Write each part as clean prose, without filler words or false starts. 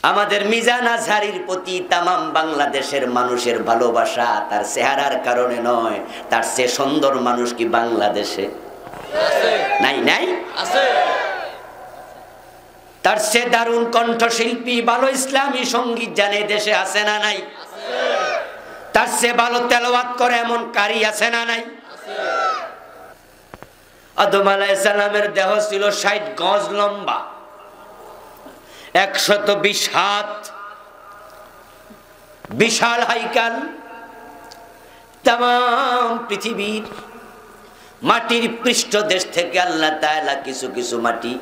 আমাদের মিজান আজহারীর প্রতি তামাম বাংলাদেশের মানুষের ভালোবাসা তার চেহারার কারণে নয়, তার চেয়ে সুন্দর মানুষ কি বাংলাদেশে নাই? নাই আছে। তার চেয়ে দারুণ কণ্ঠশিল্পী, ভালো ইসলামী সঙ্গীত জানে দেশে আছে না নাই? তার চেয়ে ভালো তেলাওয়াত করে এমন কারি আছে না নাই? আদম আলাইহিস সালামের দেহ ছিল ৬০ গজ লম্বা, ১২০ হাত, বিশাল হাইকাল। তামাম পৃথিবীর মাটির পৃষ্ঠদেশ থেকে আল্লাহ তাআলা কিছু কিছু মাটি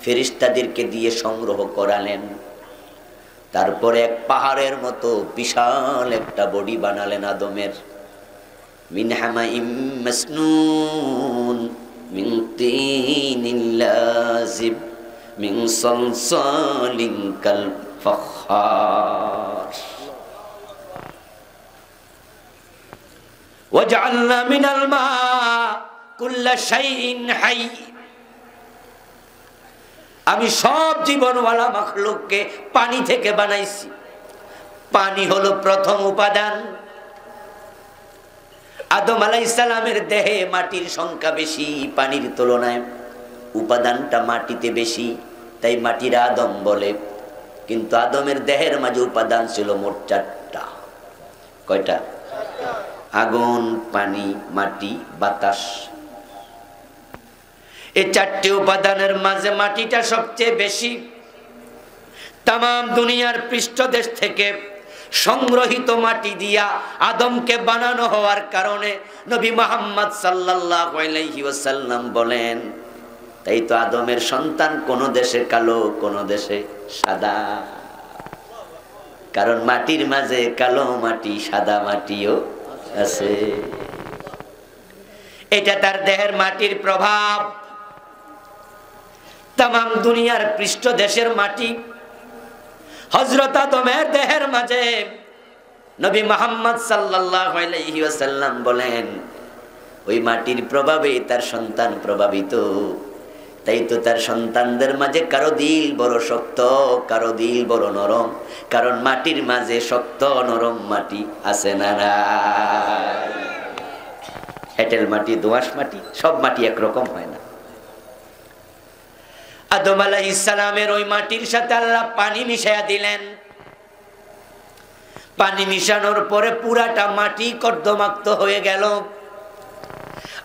ফেরেশতাদেরকে দিয়ে সংগ্রহ করালেন। তারপরে এক পাহাড়ের মতো বিশাল একটা বডি বানালেন আদমের। মিন হামাইম মাসনুন মিন তিনিল লাযিব মিন সালসালিন কাল ফাখার ওয়াজআলনা মিনাল মা কুল্লা শাইইন হাই। আমি সব জীবনওয়ালা মাখলুককে পানি থেকে বানাইছি। পানি হলো প্রথম উপাদান। আদম আলাইহিস সালামের দেহে মাটির সংখ্যা বেশি, পানির তুলনায় উপাদানটা মাটিতে বেশি, তাই মাটির আদম বলে। কিন্তু আদমের দেহের মাঝে উপাদান ছিল মোট ৪টা। কয়টা? আগুন, পানি, মাটি, বাতাস। এই ৪টি উপাদানের মাঝে মাটিটা সবচেয়ে বেশি। তামাম দুনিয়ার পৃষ্ঠদেশ থেকে সংগ্রহিত মাটি দিয়া আদমকে বানানো হওয়ার কারণে নবী মুহাম্মদ সাল্লাল্লাহু আলাইহি ওয়াসাল্লাম বলেন, তাই তো আদমের সন্তান কোন দেশে কালো, কোন দেশে সাদা। কারণ মাটির মাঝে কালো মাটি, সাদা মাটিও আছে। এটা তার দেহের মাটির প্রভাব। তামাম দুনিয়ার পৃষ্ঠদেশের মাটি হযরত আদমের দেহের মাঝে নবী মুহাম্মদ সাল্লাল্লাহু আলাইহি ওয়াসাল্লাম বলেন, ওই মাটির প্রভাবে তার সন্তান প্রভাবিত। তাই তো তার সন্তানদের মাঝে কারো দিল বড় শক্ত, কারো দিল বড় নরম। কারণ মাটির মাঝে শক্ত নরম মাটি আছে না নাই? এঁটেল মাটি, দোআঁশ মাটি, সব মাটি একরকম হয় না। আদম আলাইহিস সালামের ওই মাটির সাথে আল্লাহ পানি মিশাইয়া দিলেন। পানি মিশানোর পরে পুরাটা মাটি কর্দমাক্ত হয়ে গেল।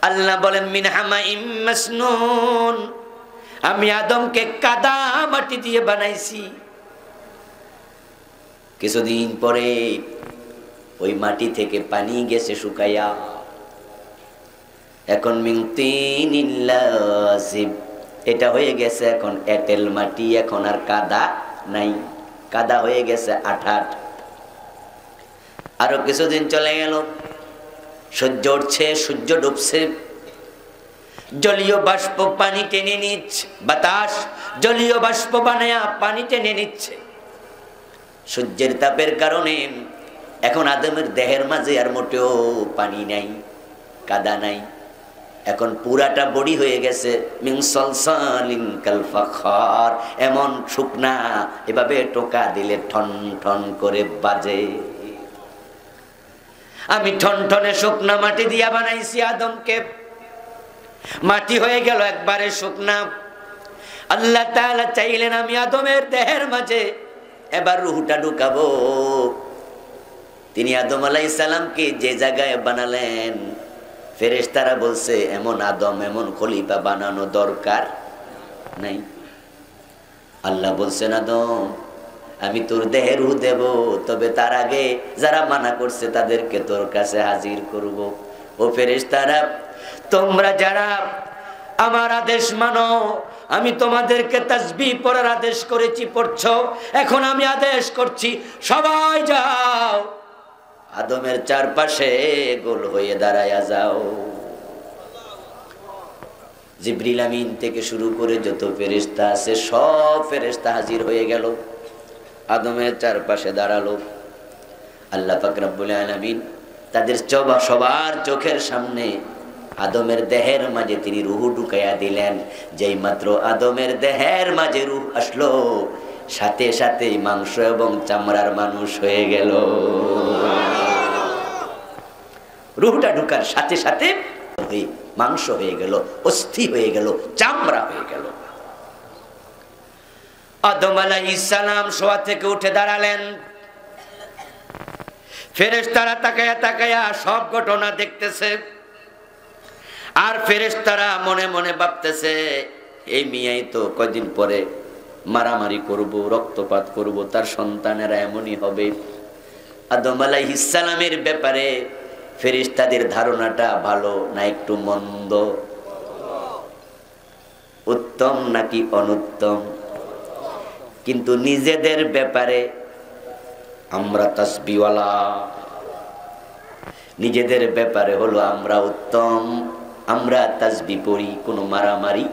আল্লাহ বলেন, মিন হামাইম মাসনুন, আমি আদমকে কাদা মাটি দিয়ে বানাইছি। কিছুদিন পরে ওই মাটি থেকে পানি গেছে শুকাইয়া। এখন মিন তিনিল লাযিব, এটা হয়ে গেছে এখন এঁটেল মাটি। এখন আর কাদা নাই, কাদা হয়ে গেছে আঠাট। আরো কিছুদিন চলে গেল, সূর্য উঠছে, সূর্য ডুবছে, জলীয় বাষ্প পানি টেনে নিচ্ছে, বাতাস জলীয় বাষ্প বানায়া পানি টেনে নিচ্ছে। সূর্যের তাপের কারণে এখন আদমের দেহের মাঝে আর মোটেও পানি নাই, কাদা নাই। এখন পুরাটা বডি হয়ে গেছে মিন সালসালিন কাল ফাখার, এমন শুকনা, এভাবে টোকা দিলে ঠন ঠন করে বাজে। আমি ঠনঠনে শুকনা মাটি দিয়া বানাইছি আদমকে। মাটি হয়ে গেল একবারে শুকনা। আল্লাহ তাআলা চাইলেন আমি আদমের দেহের মাঝে এবার রূহটা ঢুকাবো। তিনি আদম আলাইহিস সালামকে যে জায়গায় বানালেন, ফেরেশতারা বলছে এমন আদম, এমন খলিফা বানানো দরকার নাই। আল্লাহ বলছেন, আদম আমি তোর দেহে রূহ দেব, তবে তার আগে যারা মানা করছে তাদেরকে তোর কাছে হাজির করব। ও ফেরেশতারা, তোমরা যারা আমার আদেশ মানো, আমি তোমাদেরকে তাসবিহ পড়ার আদেশ করেছি, পড়ছো। এখন আমি আদেশ করছি, সবাই যাও, আদমের চারপাশে গোল হয়ে দাঁড়ায়া যাও। জিবরিল আমিন থেকে শুরু করে যত ফেরেশতা আছে সব ফেরেশতা হাজির হয়ে গেল, আদমের চারপাশে দাঁড়ালো। আল্লাহ পাক রব্বুল আলামিন তাদের সবার চোখের সামনে আদমের দেহের মাঝে তিনি রূহ ঢুকাইয়া দিলেন। যেই মাত্র আদমের দেহের মাঝে রূহ আসলো, সাথে সাথে মাংস এবং চামড়ার মানুষ হয়ে গেল। রূহটা ঢুকার সাথে সাথে মাংস হয়ে গেল, অস্থি হয়ে গেল, চামড়া হয়ে গেল। আদম আলাইহিস সালাম শোয়া থেকে উঠে দাঁড়ালেন। ফেরেশতারা তাকায়া তাকায়া সব ঘটনা দেখতেছে, আর ফেরেশতারা মনে মনে ভাবতেছে এই মিয়াই তো কয়দিন পরে মারামারি করব, রক্তপাত করব, তার সন্তানেরা এমনই হবে। আদম আলাইহিস সালামের ব্যাপারে ফেরেশতাদের ধারণাটা ভালো না একটু মন্দ? উত্তম নাকি অনুত্তম? কিন্তু নিজেদের ব্যাপারে আমরা তাসবিহওয়ালা, নিজেদের ব্যাপারে হলো আমরা উত্তম, আমরা তাসবিহ পড়ি, কোনো মারামারি।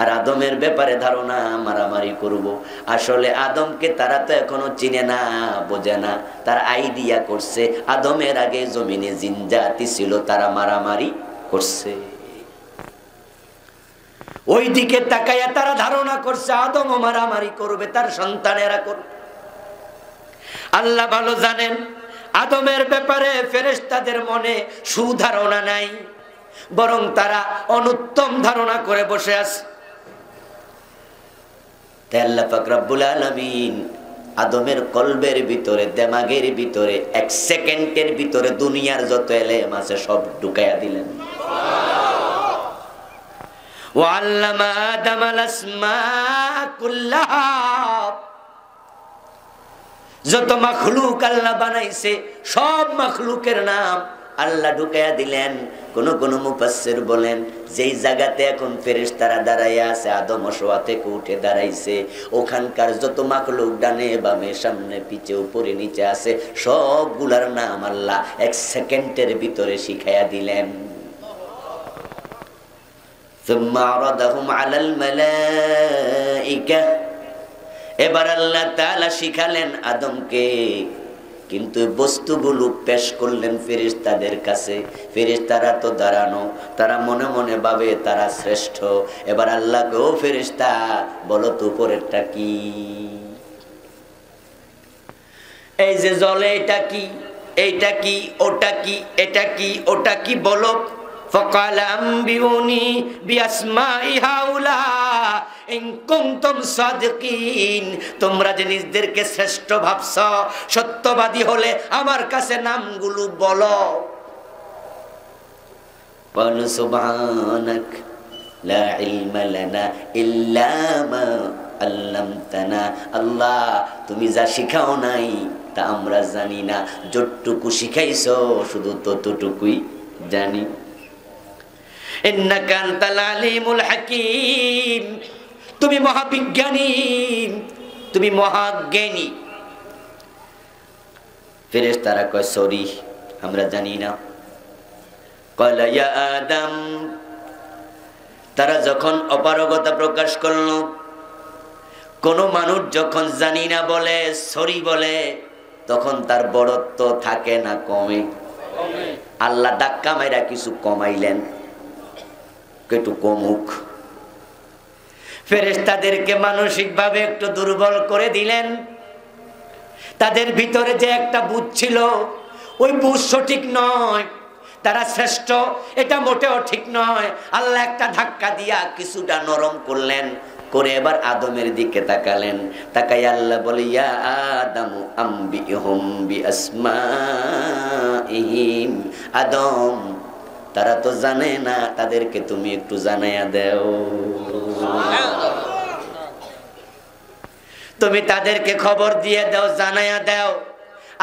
আর আদমের ব্যাপারে ধারণা মারামারি করব। আসলে আদমকে তারা তো এখনো চিনে না, বোঝে না। তারা আইডিয়া করছে আদমের আগে জমিনে জিন জাতি ছিল, তারা মারামারি করছে। ওই দিকে তাকাইয়া তারা ধারণা করছে আদমও মারামারি করবে, তার সন্তানেরা করবে। আল্লাহ ভালো জানেন আদমের ব্যাপারে ফেরেশতাদের মনে সুধারণা নাই, বরং তারা অনুত্তম ধারণা করে বসে আছে। তাই আল্লাহ পাক রব্বুল আলামিন আদমের কলবের ভিতরে, দেমাগের ভিতরে 1 সেকেন্ডের ভিতরে দুনিয়ার যত এলেম আছে সব ঢুকাইয়া দিলেন। ওয়াল্লামা আদামাল আসমা কুল্লাহা, যত মাখলুক আল্লাহ বানাইছে সব মাখলুকের নাম আল্লাহ ঢুকাইয়া দিলেন। কোন কোন মুফাসসির বলেন যেই জায়গাতে এখন ফেরেশতারা দাঁড়াইয়া আছে, আদম শোয়া থেকে উঠে দাঁড়াইছে, ওখানকার যত মাখলুক ডানে বামে সামনে পিছে উপরে নিচে আছে সবগুলার নাম আল্লাহ 1 সেকেন্ডের ভিতরে শিখাইয়া দিলেন। সুম্মা আরাদাহুম আলাল মালাইকা, এবার আল্লাহ তাআলা শিখালেন আদমকে, কিন্তু বস্তুগুলো পেশ করলেন ফেরেশতাদের কাছে। ফেরেশতারা তো দাঁড়ানো, তারা মনে মনে ভাবে তারা শ্রেষ্ঠ। এবার আল্লাহকে, ও ফেরেশতা বলো তো উপরেরটা কি, এই যে জলে এটা কি, এইটা কি, ওটা কি, এটা কি, ওটা কি বলো। فقال أنبئوني بأسماء هؤلاء إن كنتم صادقين, তোমরা যে নিজেদেরকে শ্রেষ্ঠ ভাবছো, সত্যবাদী হলে আমার কাছে নামগুলো বলো। قال سبحانك لا علم لنا إلا ما علمتنا, আল্লাহ তুমি যা শিখাও নাই তা আমরা জানি না, যতটুকু শিখাইছো শুধু ততটুকুই জানি। ইন্নাকা আনতাল আলিমুল হাকীম, তুমি মহাবিজ্ঞানী, তুমি মহাজ্ঞানী। ফেরেশতারা কয় সরি আমরা জানি না। ক্বালা ইয়া আদম, তারা যখন অপারগতা প্রকাশ করল, কোন মানুষ যখন জানি না বলে, সরি বলে, তখন তার বড়ত্ব থাকে না কমে? আল্লাহ ধাক্কা মাইরা কিছু কমাইলেন, একটু কমুক। ফেরেশতাদেরকে মানসিকভাবে একটু দুর্বল করে দিলেন। তাদের ভিতরে যে একটা বুঝ ছিল, ওই বুঝ সঠিক নয়, তারা শ্রেষ্ঠ এটা মোটেও ঠিক নয়। আল্লাহ একটা ধাক্কা দিয়া কিছুটা নরম করলেন, করে এবার আদমের দিকে তাকালেন। তাকাই আল্লাহ বলে, ইয়া আদামু আম্বিহুম বিআসমাইহিম, আদম তারা তো জানে না, তাদেরকে তুমি একটু জানাইয়া দাও। তুমি তাদেরকে খবর দিয়ে দাও, জানাইয়া দাও।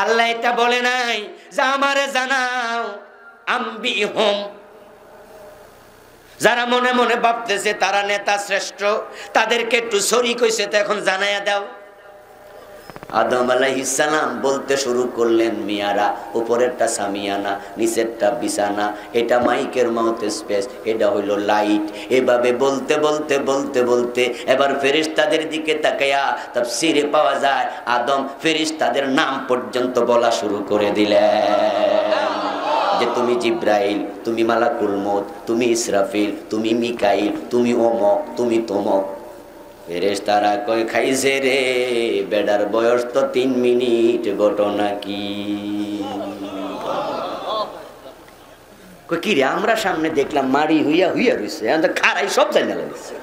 আল্লাহ এটা বলে নাই যে আমারে জানাও, আম্বিহুম, যারা মনে মনে ভাবতেছে তারা নেতা শ্রেষ্ঠ, তাদেরকে একটু শরীক হইছে তো এখন জানাইয়া দাও। আদম আলাইহিস সালাম বলতে শুরু করলেন, মিয়ারা উপরেরটা সামিয়ানা, নিচেরটা বিছানা, এটা মাইকের মাউথ স্পেস, এটা হইলো লাইট। এভাবে বলতে বলতে বলতে বলতে এবার ফেরেশতাদের দিকে তাকায়া তাফসীরে পাওয়া যায় আদম ফেরেশতাদের নাম পর্যন্ত বলা শুরু করে দিলেন, যে তুমি জিব্রাইল, তুমি মালাকুল মউত, তুমি ইসরাফিল, তুমি মিকাইল, তুমি অমক, তুমি তমক। ফেরেশতারা কয় খাইছে রে, বেডার বয়স তো 3 মিনিট, ঘটনা কি? কই কি রে, আমরা সামনে দেখলাম মারি হইয়া হইয়া রইছে, আমরা খারাই সব জানা লাগছে।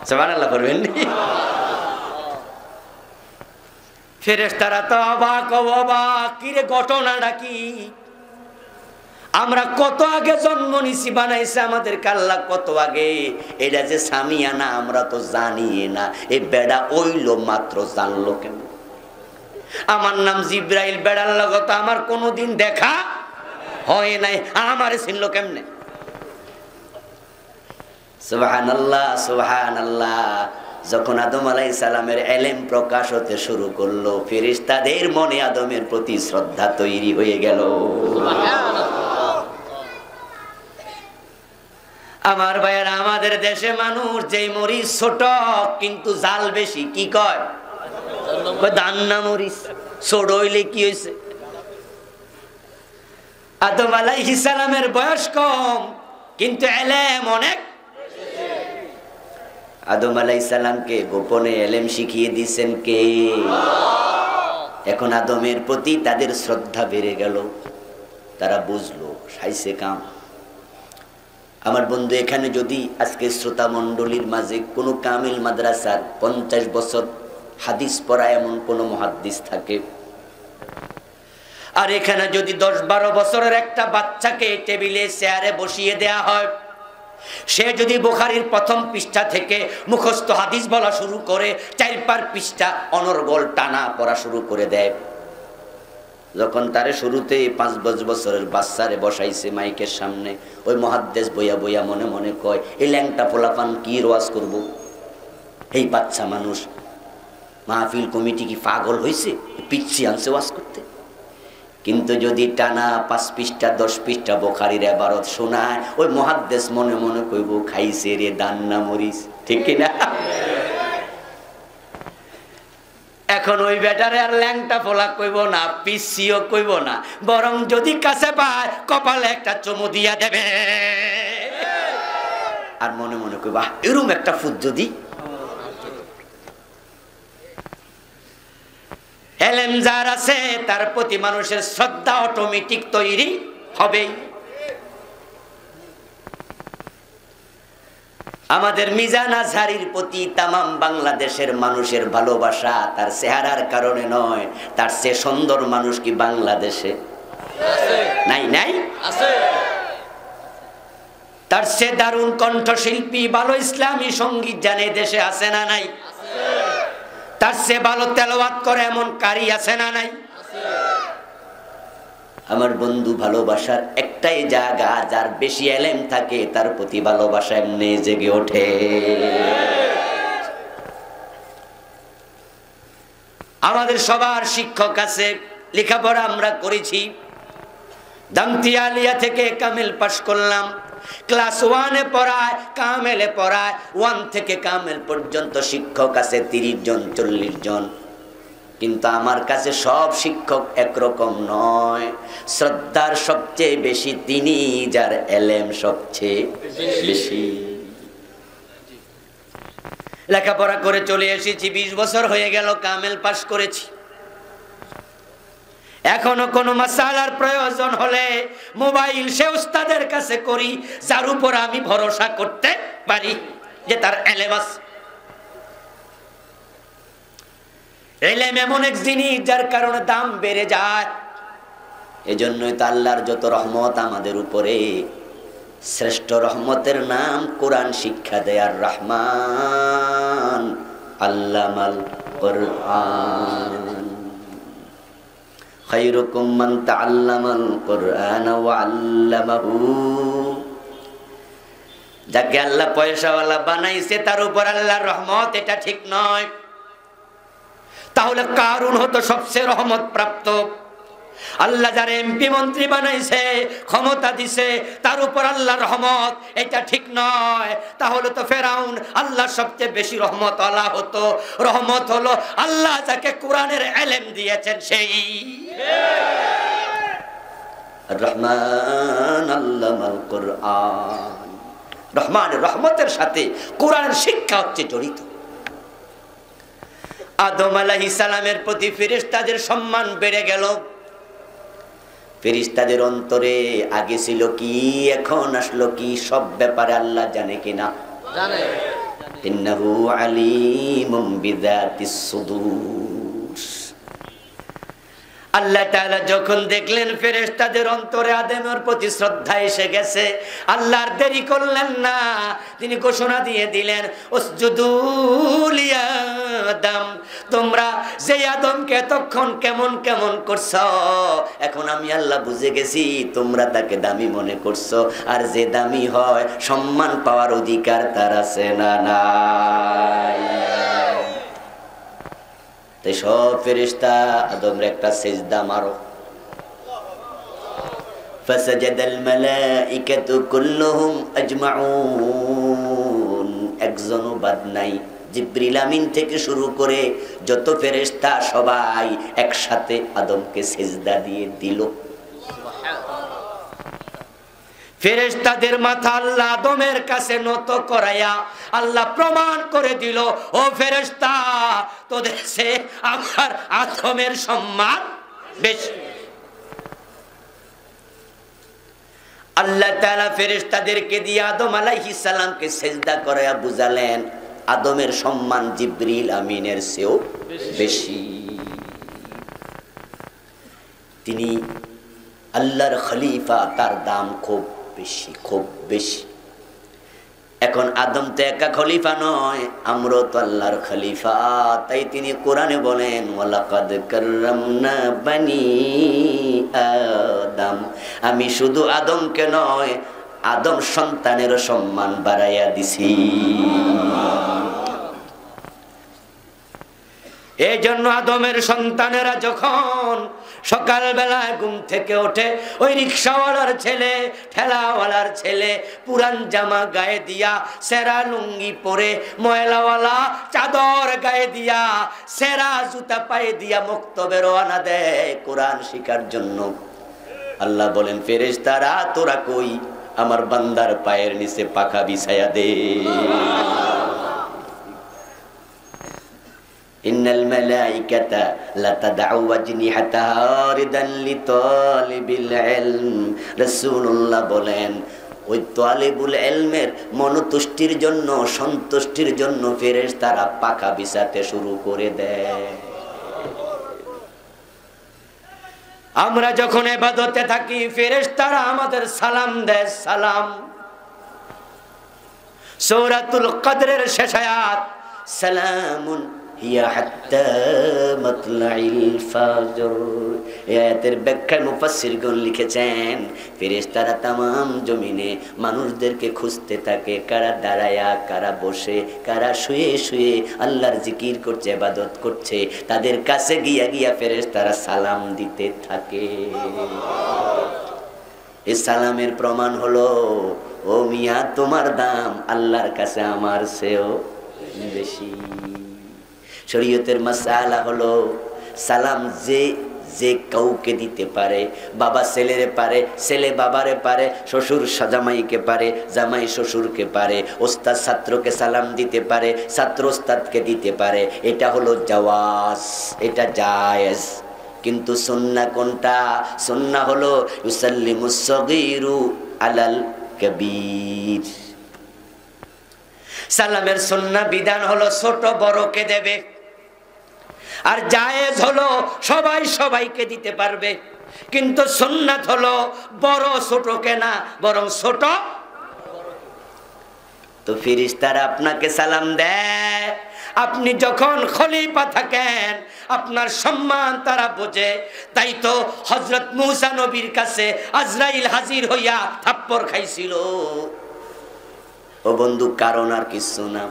সুবহানাল্লাহ করবেন। ফেরেশতারা তো অবাক অবাক, কি রে ঘটনাটা কি? আমরা কত আগে জন্ম নিছি, বানাইছে আমাদের আল্লাহ কত আগে, এটা যে সামিয়ানা আমরা তো জানি না। এই বেড়া ওইল মাত্র, জানলো কেন? আমার নাম জিব্রাইল, বেড়ার লগত আমার কোনোদিন দেখা হয় নাই, আমারে চিনলো কেমনে? সুবহানাল্লাহ সুবহানাল্লাহ। যখন আদম আলাইহিস সালামের ইলম প্রকাশ হতে শুরু করলো, ফেরেশতাদের মনে আদমের প্রতি শ্রদ্ধা তৈরি হয়ে গেল। আমার ভাইয়েরা, আমাদের দেশে মানুষ যেই মরিচ ছোট কিন্তু জাল বেশি, কি কয়? দান্না মরিচ। ছোট হইলে কি হয়েছে? আদম আলাইহিস সালামের বয়স কম কিন্তু ইলম অনেক। আদম আলাইহিস সালামকে গোপনে ইলম শিখিয়ে দিয়েছেন কে? এখন আদমের প্রতি তাদের শ্রদ্ধা বেড়ে গেল, তারা বুঝলো সাইছে কাম। আমার বন্ধু, এখানে যদি আজকে শ্রোতা মণ্ডলীর মাঝে কোনো কামিল মাদ্রাসার 50 বছর হাদিস পড়া এমন কোন মুহাদ্দিস থাকে, আর এখানে যদি 10-12 বছরের একটা বাচ্চাকে টেবিলে চেয়ারে বসিয়ে দেয়া হয়, সে যদি বুখারীর প্রথম পৃষ্ঠা থেকে মুখস্থ হাদিস বলা শুরু করে 4-5 পৃষ্ঠা অনর্গল টানা পড়া শুরু করে দেয়, যখন তারে শুরুতে 5 বছরের বাচ্চারে বসাইছে মাইকের সামনে, ওই মুহাদ্দিস বইয়া বইয়া মনে মনে কয়, এই ল্যাংটা পোলাপান কি ওয়াজ করব? এই বাচ্চা মানুষ, মাহফিল কমিটি কি পাগল হয়েছে, পিচ্ছি আনছে ওয়াজ করতে? কিন্তু যদি টানা 5 পৃষ্ঠা 10 পৃষ্ঠা বুখারীর ইবারত শোনায়, ওই মুহাদ্দিস মনে মনে কইব, খাইছে রে দান্না মরিচ। ঠিক কি না? এখন ওই বেটারে আর ল্যাংটা ফোলা কইব না, পিসিও কইব না, বরং যদি কাছে পায় কপালে একটা চুমু দিয়া দেবে, আর মনে মনে কইব, এরকম একটা ফুট যদি। ইলম যার আছে তার প্রতি মানুষের শ্রদ্ধা অটোমেটিক তৈরি হবেই। আমাদের মিজান আজহারীর প্রতি তামাম বাংলাদেশের মানুষের ভালোবাসা তার চেহারার কারণে নয়, তার চেয়ে সুন্দর মানুষ কি বাংলাদেশে নাই? নাই আছে। তার চেয়ে দারুণ কণ্ঠশিল্পী, ভালো ইসলামী সঙ্গীত জানে দেশে আছে না নাই? তার চেয়ে ভালো তেলাওয়াত করে এমন কারি আছে না নাই? আমার বন্ধু, ভালোবাসার একটাই জায়গা, যার বেশি ইলম থাকে তার প্রতি ভালোবাসা এমনি জেগে ওঠে। আমাদের সবার শিক্ষক আছে, লেখাপড়া আমরা করেছি, দামতিয়া আলিয়া থেকে কামিল পাশ করলাম, ক্লাস 1-এ পড়ায়, কামেলে পড়ায়, 1 থেকে কামেল পর্যন্ত শিক্ষক আছে 30 জন 40 জন। কিন্তু আমার কাছে সব শিক্ষক একরকম নয়। শ্রদ্ধার সবচেয়ে বেশি তিনি যার ইলম সবচেয়ে বেশি। লেখাপড়া করে চলে এসেছি, 20 বছর হয়ে গেল, কামেল পাশ করেছি। এখনো কোনো মাসালার প্রয়োজন হলে মোবাইল সে উস্তাদের কাছে করি, যার উপর আমি ভরসা করতে পারি যে তার ইলম আছে। ইলম এমন এক জিনিস যার কারণে দাম বেড়ে যায়। এজন্যই তো আল্লাহর যত রহমত আমাদের উপরে, শ্রেষ্ঠ রহমতের নাম কোরআন শিক্ষা দেয়ার রহমান, আল্লামাল কোরআন। খায়রুকুম মান তাআল্লামাল কোরআন ওয়া আল্লামাহু। যাকে আল্লাহ পয়সাওয়ালা বানাইছে তার উপর আল্লাহর রহমত, এটা ঠিক নয়। তাহলে কারুন হতো সবচেয়ে রহমত প্রাপ্ত। আল্লাহ যারা এমপি মন্ত্রী বানাইছে, ক্ষমতা দিছে, তার উপর আল্লাহর রহমত, এটা ঠিক নয়। তাহলে তো ফেরাউন আল্লাহর সবচেয়ে বেশি রহমত আল্লাহ হতো। রহমত হলো আল্লাহ যাকে কোরআনের ইলম দিয়েছেন সেই। রহমান আল্লামাল কোরআন। রহমানের রহমতের সাথে কোরআনের শিক্ষা হচ্ছে জড়িত। আদম আলাইহিস সালামের প্রতি ফেরেশতাদের সম্মান বেড়ে গেল। ফেরেশতাদের অন্তরে আগে ছিল কি, এখন আসলো কি, সব ব্যাপারে আল্লাহ জানে কিনা? জানে। ইন্নাহু আলিমুম বিযাতিস সুদূর। আল্লাহ তাআলা যখন দেখলেন ফেরেশতাদের অন্তরে আদমের প্রতি শ্রদ্ধা এসে গেছে, আল্লাহ আর দেরি করলেন না, তিনি ঘোষণা দিয়ে দিলেন, উসজুদু লিয়া আদম, তোমরা যে আদমকে এতক্ষণ কেমন কেমন করছো, এখন আমি আল্লাহ বুঝে গেছি তোমরা তাকে দামি মনে করছো, আর যে দামি হয় সম্মান পাওয়ার অধিকার তার আছে না নাই? তাই সব ফেরেশতা আদমের একটা সিজদা মারো। ফাসাজাদাল মালাইকাতু কুল্লুহুম আজমাউন, একজনও বাদ নাই। জিবরিল আমিন থেকে শুরু করে যত ফেরেশতা সবাই একসাথে আদমকে সিজদা দিয়ে দিল। ফেরেশতাদের মাথা আল্লাহ আদমের কাছে নত করায়া আল্লাহ প্রমাণ করে দিল, ও ফেরেশতা, তোদের সে আমার আদমের সম্মান বেশি। আল্লাহ তাআলা ফেরেশতাদেরকে দিয়ে আদম আলাইহিস সালামকে সিজদা করায়া বুঝালেন আদমের সম্মান জিবরিল আমিনের চেয়েও বেশি। তিনি আল্লাহর খলিফা, তার দাম খুব বেশি, খুব বেশি। এখন আদম তো একা খলিফা নয়, আমরাও তো আল্লাহর খলিফা। তাই তিনি কোরআনে বলেন, ওয়ালাকাদ কাররামনা বানি আদম, আমি শুধু আদমকে নয়, আদম সন্তানেরও সম্মান বাড়াইয়া দিছি। এই জন্য আদমের সন্তানেরা যখন সকালবেলায় ঘুম থেকে ওঠে, ওই রিক্সাওয়ালার ছেলে, ঠেলাওয়ালার ছেলে পুরান জামা গায়ে দিয়া, সেরা লুঙ্গি পরে, ময়লাওয়ালা চাদর গায়ে দিয়া, সেরা জুতা পায়ে দিয়া মক্তবে রওনা দেয় কোরআন শিখার জন্য। আল্লাহ বলেন, ফেরেশতারা তোরা কই? আমার বান্দার পায়ের নিচে পাখা বিছায়া দে। ইন্নাল মালাইকাতা লাতাদউ আজনিহাতাহা রিদান লিতালিবিল ইলম। রাসূলুল্লাহ বলেন, ওই তালিবুল ইলমের মনোতুষ্টির জন্য, সন্তুষ্টির জন্য ফেরেশতারা পাখা বিছাতে শুরু করে দেয়। আমরা যখন ইবাদতে থাকি, ফেরেশতারা আমাদের সালাম দেয়, সালাম। সূরাতুল কদরের শেষ আয়াত, সালামুন হিয়া হাত্তা মাতলাইল ফাজর। এই আয়াতের ব্যাখ্যায় মুফাসসিরগণ লিখেছেন, ফেরেশতারা তামাম জমিনে মানুষদেরকে খুঁজতে থাকে, কারা দাঁড়ায়া, কারা বসে, কারা শুয়ে শুয়ে আল্লাহর জিকির করছে, ইবাদত করছে, তাদের কাছে গিয়া গিয়া ফেরেশতারা সালাম দিতে থাকে। এই সালামের প্রমাণ হলো, ও মিয়া, তোমার দাম আল্লাহর কাছে আমার চেয়েও বেশি। শরীয়তের মাসআলা হলো, সালাম যে যে কাউকে দিতে পারে, বাবা ছেলেরে পারে, ছেলে বাবারে পারে, শ্বশুর জামাইকে পারে, জামাই শ্বশুরকে পারে, ওস্তাদ ছাত্রকে সালাম দিতে পারে, ছাত্র ওস্তাদকে দিতে পারে, এটা হলো জাওয়াজ, এটা জায়েজ। কিন্তু সুন্নাহ কোনটা? সুন্নাহ হলো ইউসাল্লিমুস সগীরু আলাল কবীর। সালামের সুন্নাহ বিধান হলো ছোট বড়কে দেবে, আর জায়েজ হলো সবাই সবাইকে দিতে পারবে। কিন্তু সুন্নাত হলো বড় ছোটকে না, বরং ছোট। তো ফেরেশতারা আপনাকে সালাম দেয়, আপনি যখন খলিফা থাকেন আপনার সম্মান তারা বোঝে। তাই তো হযরত মূসা নবীর কাছে আজরাইল হাজির হইয়া থাপ্পড় খাইছিল। ও বন্ধু, কারণ আর কিছু না।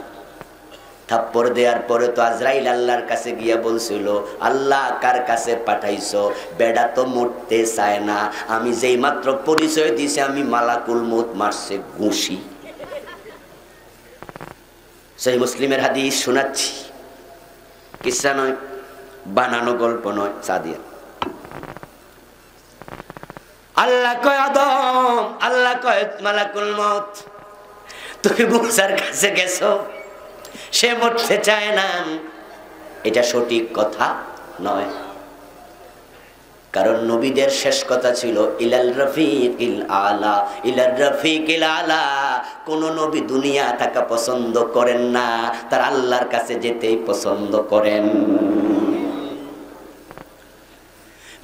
থাপ্পড় দেওয়ার পরে তো আজরাইল আল্লাহর কাছে গিয়া বলছিল, আল্লাহ কার কাছে পাঠাইছো? বেড়া তো মরতে চায় না, আমি যেই মাত্র পরিচয় দিছি আমি মালাকুল মউত মারছে ঘুষি। সেই মুসলিমের হাদিস শোনাচ্ছি, কিসসা নয়, বানানো গল্প নয়, সাদিয়া। আল্লাহ কয় আদম, আল্লাহ কয় মালাকুল মউত, তুমি মূসার কাছে গেছো, সে মরতে চায় না, এটা সঠিক কথা নয়। কারণ নবীদের শেষ কথা ছিল ইলাল রাফিকিল আলা, ইলাল রাফিকিল আলা। কোন নবী দুনিয়া থাকা পছন্দ করেন না, তার আল্লাহর কাছে যেতেই পছন্দ করেন।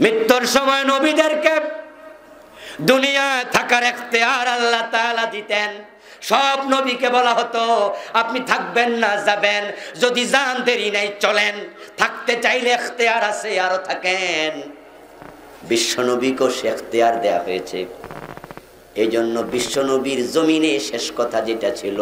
মৃত্যুর সময় নবীদেরকে দুনিয়া থাকার ইখতিয়ার আল্লাহ তাআলা দিতেন। সব নবীকে বলা হতো আপনি থাকবেন না যাবেন, যদি যান দেরি নাই চলেন, থাকতে চাইলে ইখতিয়ার আছে আরো থাকেন। বিশ্বনবীকে সে ইখতিয়ার দেয়া হয়েছে। এই জন্য বিশ্বনবীর জমিনে শেষ কথা যেটা ছিল,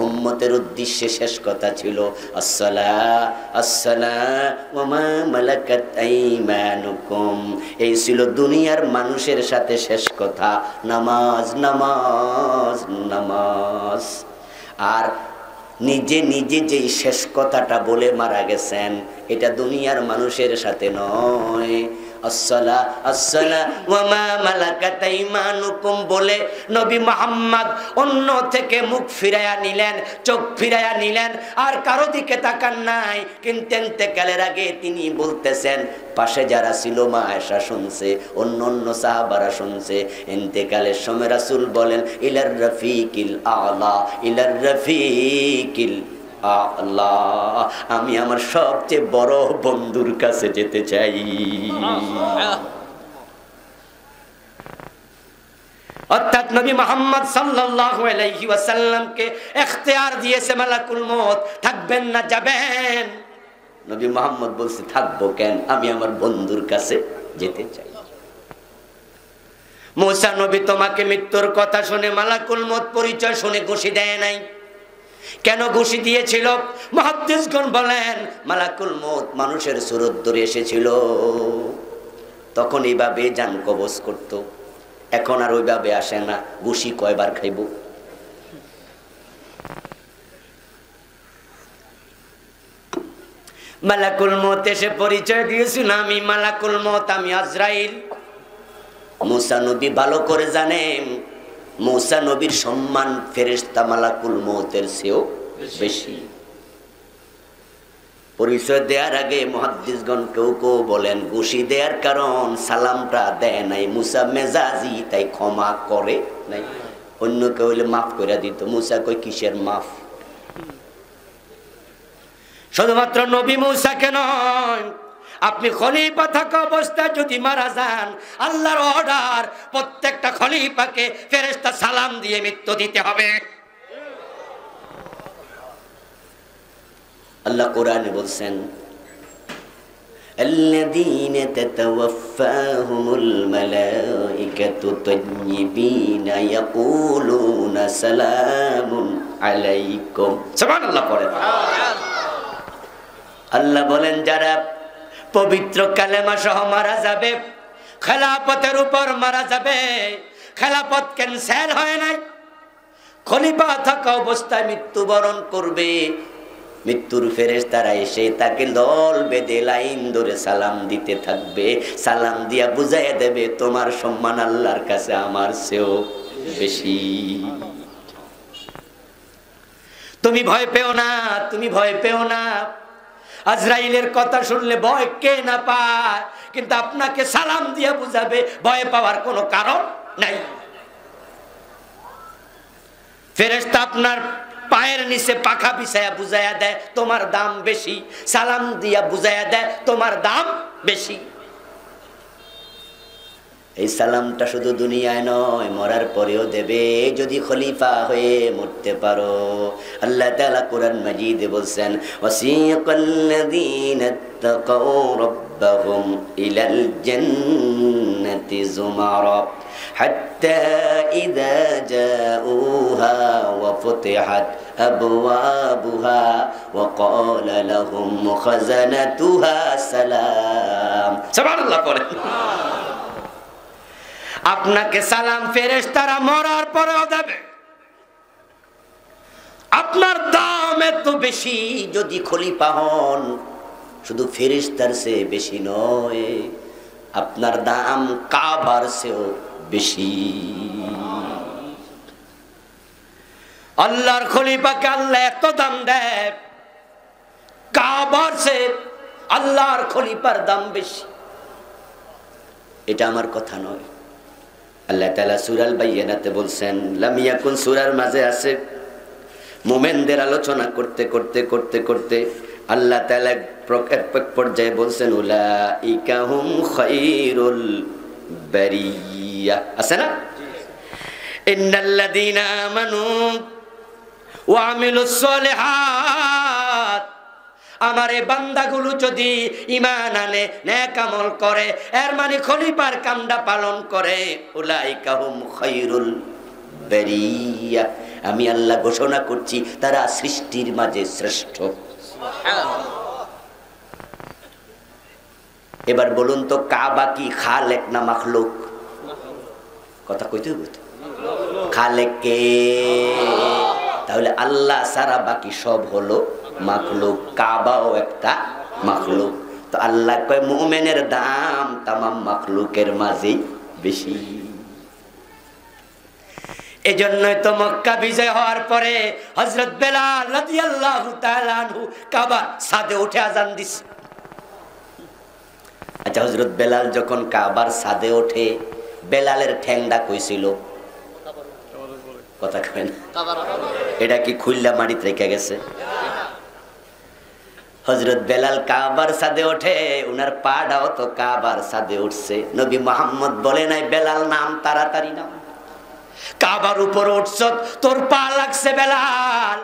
উম্মতের উদ্দেশ্যে শেষ কথা ছিল আসসালাতু আসসালামু ওয়া মা মালাকাত আইমানুকুম। এই ছিল দুনিয়ার মানুষের সাথে শেষ কথা, নামাজ নামাজ নামাজ। আর নিজে নিজে যেই শেষ কথাটা বলে মারা গেছেন, এটা দুনিয়ার মানুষের সাথে নয়। বলে নবী মুহাম্মদ অন্য থেকে মুখ ফিরাইয়া নিলেন, চোখ ফিরাইয়া নিলেন, আর কারো দিকে তাকান নাই। কিন্তু ইন্তেকালের আগে তিনি বলতেছেন, পাশে যারা ছিল মা আয়েশা শুনছে, অন্য অন্য সাহাবারা শুনছে। ইন্তেকালের সময় রাসূল বলেন ইলার রফিকিল আলা, ইলার রফিকিল আল্লাহ, আমি আমার সবচেয়ে বড় বন্ধুর কাছে যেতে চাই। অর্থাৎ নবী মুহাম্মদ সাল্লাল্লাহু আলাইহি ওয়াসাল্লামকে ইখতিয়ার দিয়েছে মালাকুল মউত, থাকবেন না যাবেন। নবী মুহাম্মদ বলছে থাকবো কেন, আমি আমার বন্ধুর কাছে যেতে চাই। মুসা নবী তোমাকে মৃত্যুর কথা শুনে মালাকুল মউত পরিচয় শুনে ঘুষি দেয় নাই। কেন ঘুষি দিয়েছিল? মুহাদ্দিসগণ বলেন মালাকুল মউত মানুষের সুরত ধরে এসেছিল, তখন এইভাবে জান কবজ করত। এখন আর ওইভাবে আসে না। ঘুষি কয়বার খাইব? মালাকুল মউত এসে পরিচয় দিয়েছিল, আমি মালাকুল মউত, আমি আজরাইল। মুসা নবী ভালো করে জানেন মুসা নবীর সম্মান ফেরেশতা মালাকুল মউতের চেয়েও বেশি। পরিচয় দেওয়ার আগে মুহাদ্দিসগণ কেউ কেউ বলেন ঘুষি দেওয়ার কারণ সালামটা দেয় নাই, মুসা মেজাজি তাই ক্ষমা করে নাই। অন্য কেউ হইলে মাফ করে দিত, মুসা কই কিসের মাফ? শুধুমাত্র নবী মুসাকে নয়, আপনি খলিফা থাকা অবস্থায় যদি মারা যান, আল্লাহর অর্ডার প্রত্যেকটা খলিফাকে ফেরেশতা সালাম দিয়ে মৃত্যু দিতে হবে। আল্লাহ কোরআনে বলছেন الذين تتوفاهم الملائكة طيبين يقولون سلام عليكم। সুবহানাল্লাহ পড়েন। আল্লাহ বলেন যারা পবিত্র কালেমা সহ মারা যাবে, খেলাফতের উপর মারা যাবে, খেলাফত ক্যান্সেল হয় নাই, খলিফা থাকা অবস্থায় মৃত্যুবরণ করবে, মৃত্যুর ফেরেশতারা এসে তাকে দল বেঁধে লাইন ধরে সালাম দিতে থাকবে। সালাম দিয়া বুঝাইয়া দেবে তোমার সম্মান আল্লাহর কাছে আমার চেয়েও বেশি। তুমি ভয় পেও না, তুমি ভয় পেও না। আজরাইলের কথা শুনলে ভয় কে না পায়, কিন্তু আপনাকে সালাম দিয়া বুঝাবে, ভয় পাওয়ার কোনো কারণ নাই। ফেরেশতা আপনার পায়ের নিচে পাখা বিছায়া বুঝাইয়া দেয় তোমার দাম বেশি, সালাম দিয়া বুঝাইয়া দেয় তোমার দাম বেশি। এই সালামটা শুধু দুনিয়ায় নয়, মরার পরেও দেবে যদি খলিফা হয়ে মরতে পারো। আল্লাহ তাআলা কোরআন মাজিদে বলছেন ওয়াসিকাল্লাযীনা তাকাউ রাব্বাহুম ইলাল জান্নাতি যুমারা হাত্তা ইযা জাউহা ওয়া ফুতিহাত আবওয়াবুহা ওয়া ক্বালা লাহুম খাযানাতুহা সালাম। সুবহানাল্লাহ পড়েন। আপনাকে সালাম ফেরেশতারা মরার পরেও দেবে। আপনার দাম এত বেশি যদি খলিফা হন, শুধু ফেরেশতার চেয়ে বেশি নয়, আপনার দাম কাবার চেয়েও বেশি। আল্লাহর খলিফাকে আল্লাহ এত দাম দেয়, কাবার চেয়ে আল্লাহর খলিফার দাম বেশি। এটা আমার কথা নয়, আল্লাহ তাআলা সূরা আল বাইয়িনাতে বলছেন, লাম ইয়াকুন সূরার মাঝে আছে, মুমিনদের আলোচনা করতে করতে করতে করতে আল্লাহ তাআলা এক পর্যায়ে বলছেন, উলাইকা হুম খায়রুল বারিয়া, আছে না? ইন্নাল্লাযীনা আমানু ওয়া আমিলুস সলিহাত, আমার এই বান্দাগুলো যদি ঈমান আনে, নেক আমল করে, এর মানে খলিফার কামটা পালন করে, উলাইকা হুম খায়রুল বারিয়া, আমি আল্লাহ ঘোষণা করছি তারা সৃষ্টির মাঝে শ্রেষ্ঠ। এবার বলুন তো, কাবা কি খালেক না মাখলুক? কথা কইতে হবে তো, খালেক কে? তাহলে আল্লাহ সারা বাকি সব হলো মাখলুক, কাবাও একটা মাখলুক। তো আল্লাহ কয় মুমিনের দাম তামাম মাখলুকের মাঝে বেশি। এজন্যই তো মক্কা বিজয় হওয়ার পরে হযরত বেলাল রাদিয়াল্লাহু তাআলা আনহু কাবার ছাদে উঠে আযান দিছে। আচ্ছা, হযরত বেলাল যখন কাবার ছাদে ওঠে, বেলালের ঠ্যাংটা কইছিল? কথা কয় না, এটা কি খুললা মাটিতে রেখে গেছে? হযরত বেলাল কাবার ছাদে ওঠে, উনার পাটাও তো কাবার ছাদে উঠছে। নবী মুহাম্মদ বলে নাই, বেলাল নাম, তাড়াতাড়ি নাম, কাবার উপর উঠছ, তোর পা লাগছে বেলাল,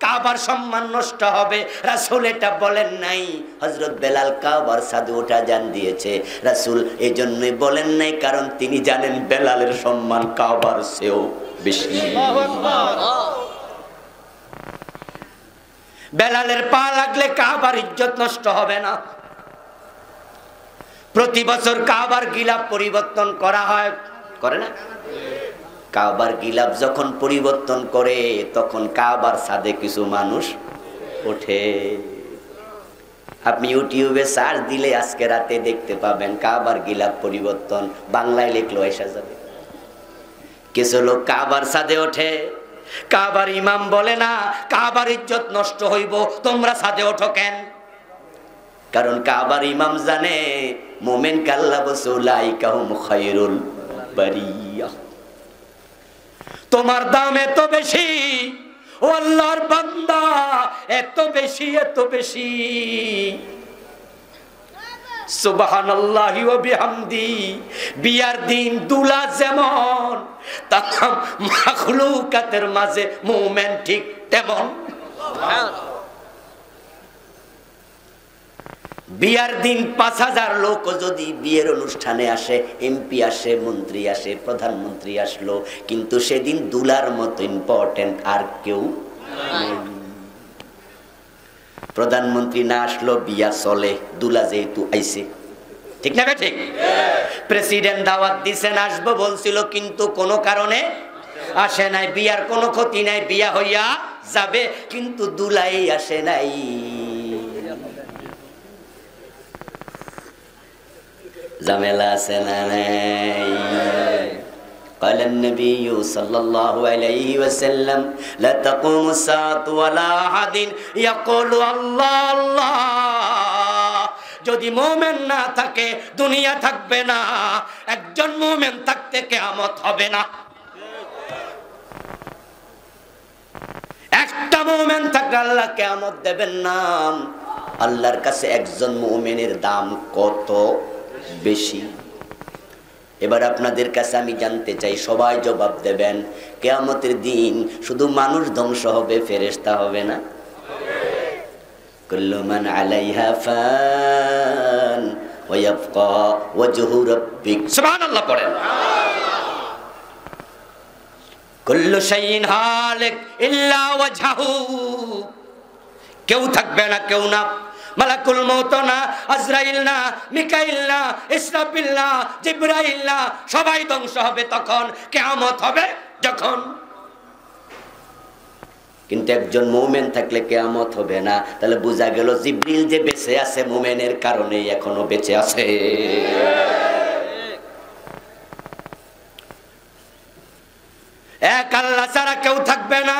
কাবার সম্মান নষ্ট হবে। রাসূল এটা বলেন নাই। হযরত বেলাল কাবার ছাদে ওঠা জান দিয়েছে, রাসূল এই জন্যই বলেন নাই, কারণ তিনি জানেন বেলালের সম্মান কাবার চেয়েও বেশি। বেলালের পা লাগলে কাবার ইজ্জত নষ্ট হবে না। প্রতি বছর কাবার গিলাফ পরিবর্তন করা হয়, করে না? কাবার গিলাফ যখন পরিবর্তন করে, তখন কাবার ছাদে কিছু মানুষ ওঠে। আপনি ইউটিউবে সার্চ দিলে আজকে রাতে দেখতে পাবেন কাবার গিলাফ পরিবর্তন, বাংলায় লিখলো এসে যাবে। কিছু লোক কাবার ছাদে ওঠে, কাবার ইমাম বলে না, কাবার ইজ্জত নষ্ট হইব, তোমরা ছাদে ওঠো কেন? কারণ কাবার ইমাম জানে মুমিন আল্লাহ বলছে উলাইকা হুম খায়রুল বারিয়া, তোমার দাম এত বেশি, ও আল্লাহর বান্দা, এত বেশি, এত বেশি। সুবহানাল্লাহি ওয়া বিহামদি। বিয়ার দিন দুলা যেমন, তামাম মাখলুকাতের মাঝে মুমিন ঠিক তেমন। বিয়ার দিন ৫,০০০ লোক যদি বিয়ের অনুষ্ঠানে আসে, এমপি আসে, মন্ত্রী আসে, প্রধানমন্ত্রী আসলো, কিন্তু সেদিন দুলার মতো ইম্পর্টেন্ট আর কেউ নেই। প্রধানমন্ত্রী না আসলো বিয়া চলে, দুলা যেহেতু আইছে, ঠিক না? ঠিক। প্রেসিডেন্ট দাওয়াত দিছেন, আসবো বলছিল, কিন্তু কোনো কারণে আসে নাই, বিয়ার কোনো ক্ষতি নাই, বিয়া হইয়া যাবে, কিন্তু দুলাই আসে নাই। ঝামেলা আছে না নাই? قال النبي صلى الله عليه وسلم لا تقوم الساعة ولا أحد يقول الله الله। যদি মুমিন না থাকে দুনিয়া থাকবে না, একজন মুমিন থাকতে কিয়ামত হবে না। একটা মুমিন থাকলে আল্লাহ কিয়ামত দেবেন না। আল্লাহর কাছে একজন মুমিনের দাম কত বেশি। এবার আপনাদের কাছে আমি জানতে চাই, সবাই জবাব দেবেন, কিয়ামতের দিন শুধু মানুষ ধ্বংস হবে, ফেরেশতা হবে না? কুল্লু মান আলাইহা ফান ওয়া ইয়াবকা ওয়াজহু রাব্বিক, সুবহানাল্লাহ পড়েন। কুল্লু শাইইন হালিক ইল্লা ওয়াজহু, কেউ থাকবে না, কেউ না। মালাকুল মউত না, আজরাইল না, মিকাইল না, ইসরাফিল না, জিবরাইল না, সবাই ধ্বংস হবে তখন, কিয়ামত হবে যখন। কিন্তু একজন মুমিন থাকলে কিয়ামত হবে না। তাহলে বোঝা গেল জিবরিল যে বেঁচে আছে মুমিনের কারণে এখনো বেঁচে আছে। এক আল্লাহ ছাড়া কেউ থাকবে না।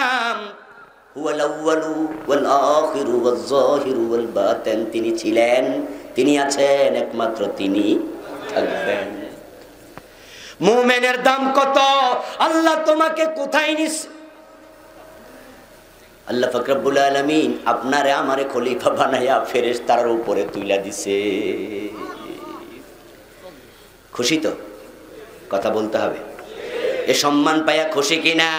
হুয়াল আউয়ালু ওয়াল আখিরু ওয়াজ যাহিরু ওয়াল বাতিন, তিনি ছিলেন, তিনি আছেন, একমাত্র তিনি থাকবেন। মুমিনের দাম কত? আল্লাহ তোমাকে কোথায় নিছে? আল্লাহ পাক রব্বুল আলামিন আপনারে আমারে খলিফা বানায়া ফেরেশতার উপরে তুইলা দিছে। খুশি তো? কথা বলতে হবে। এ সম্মান পায়া খুশি কিনা?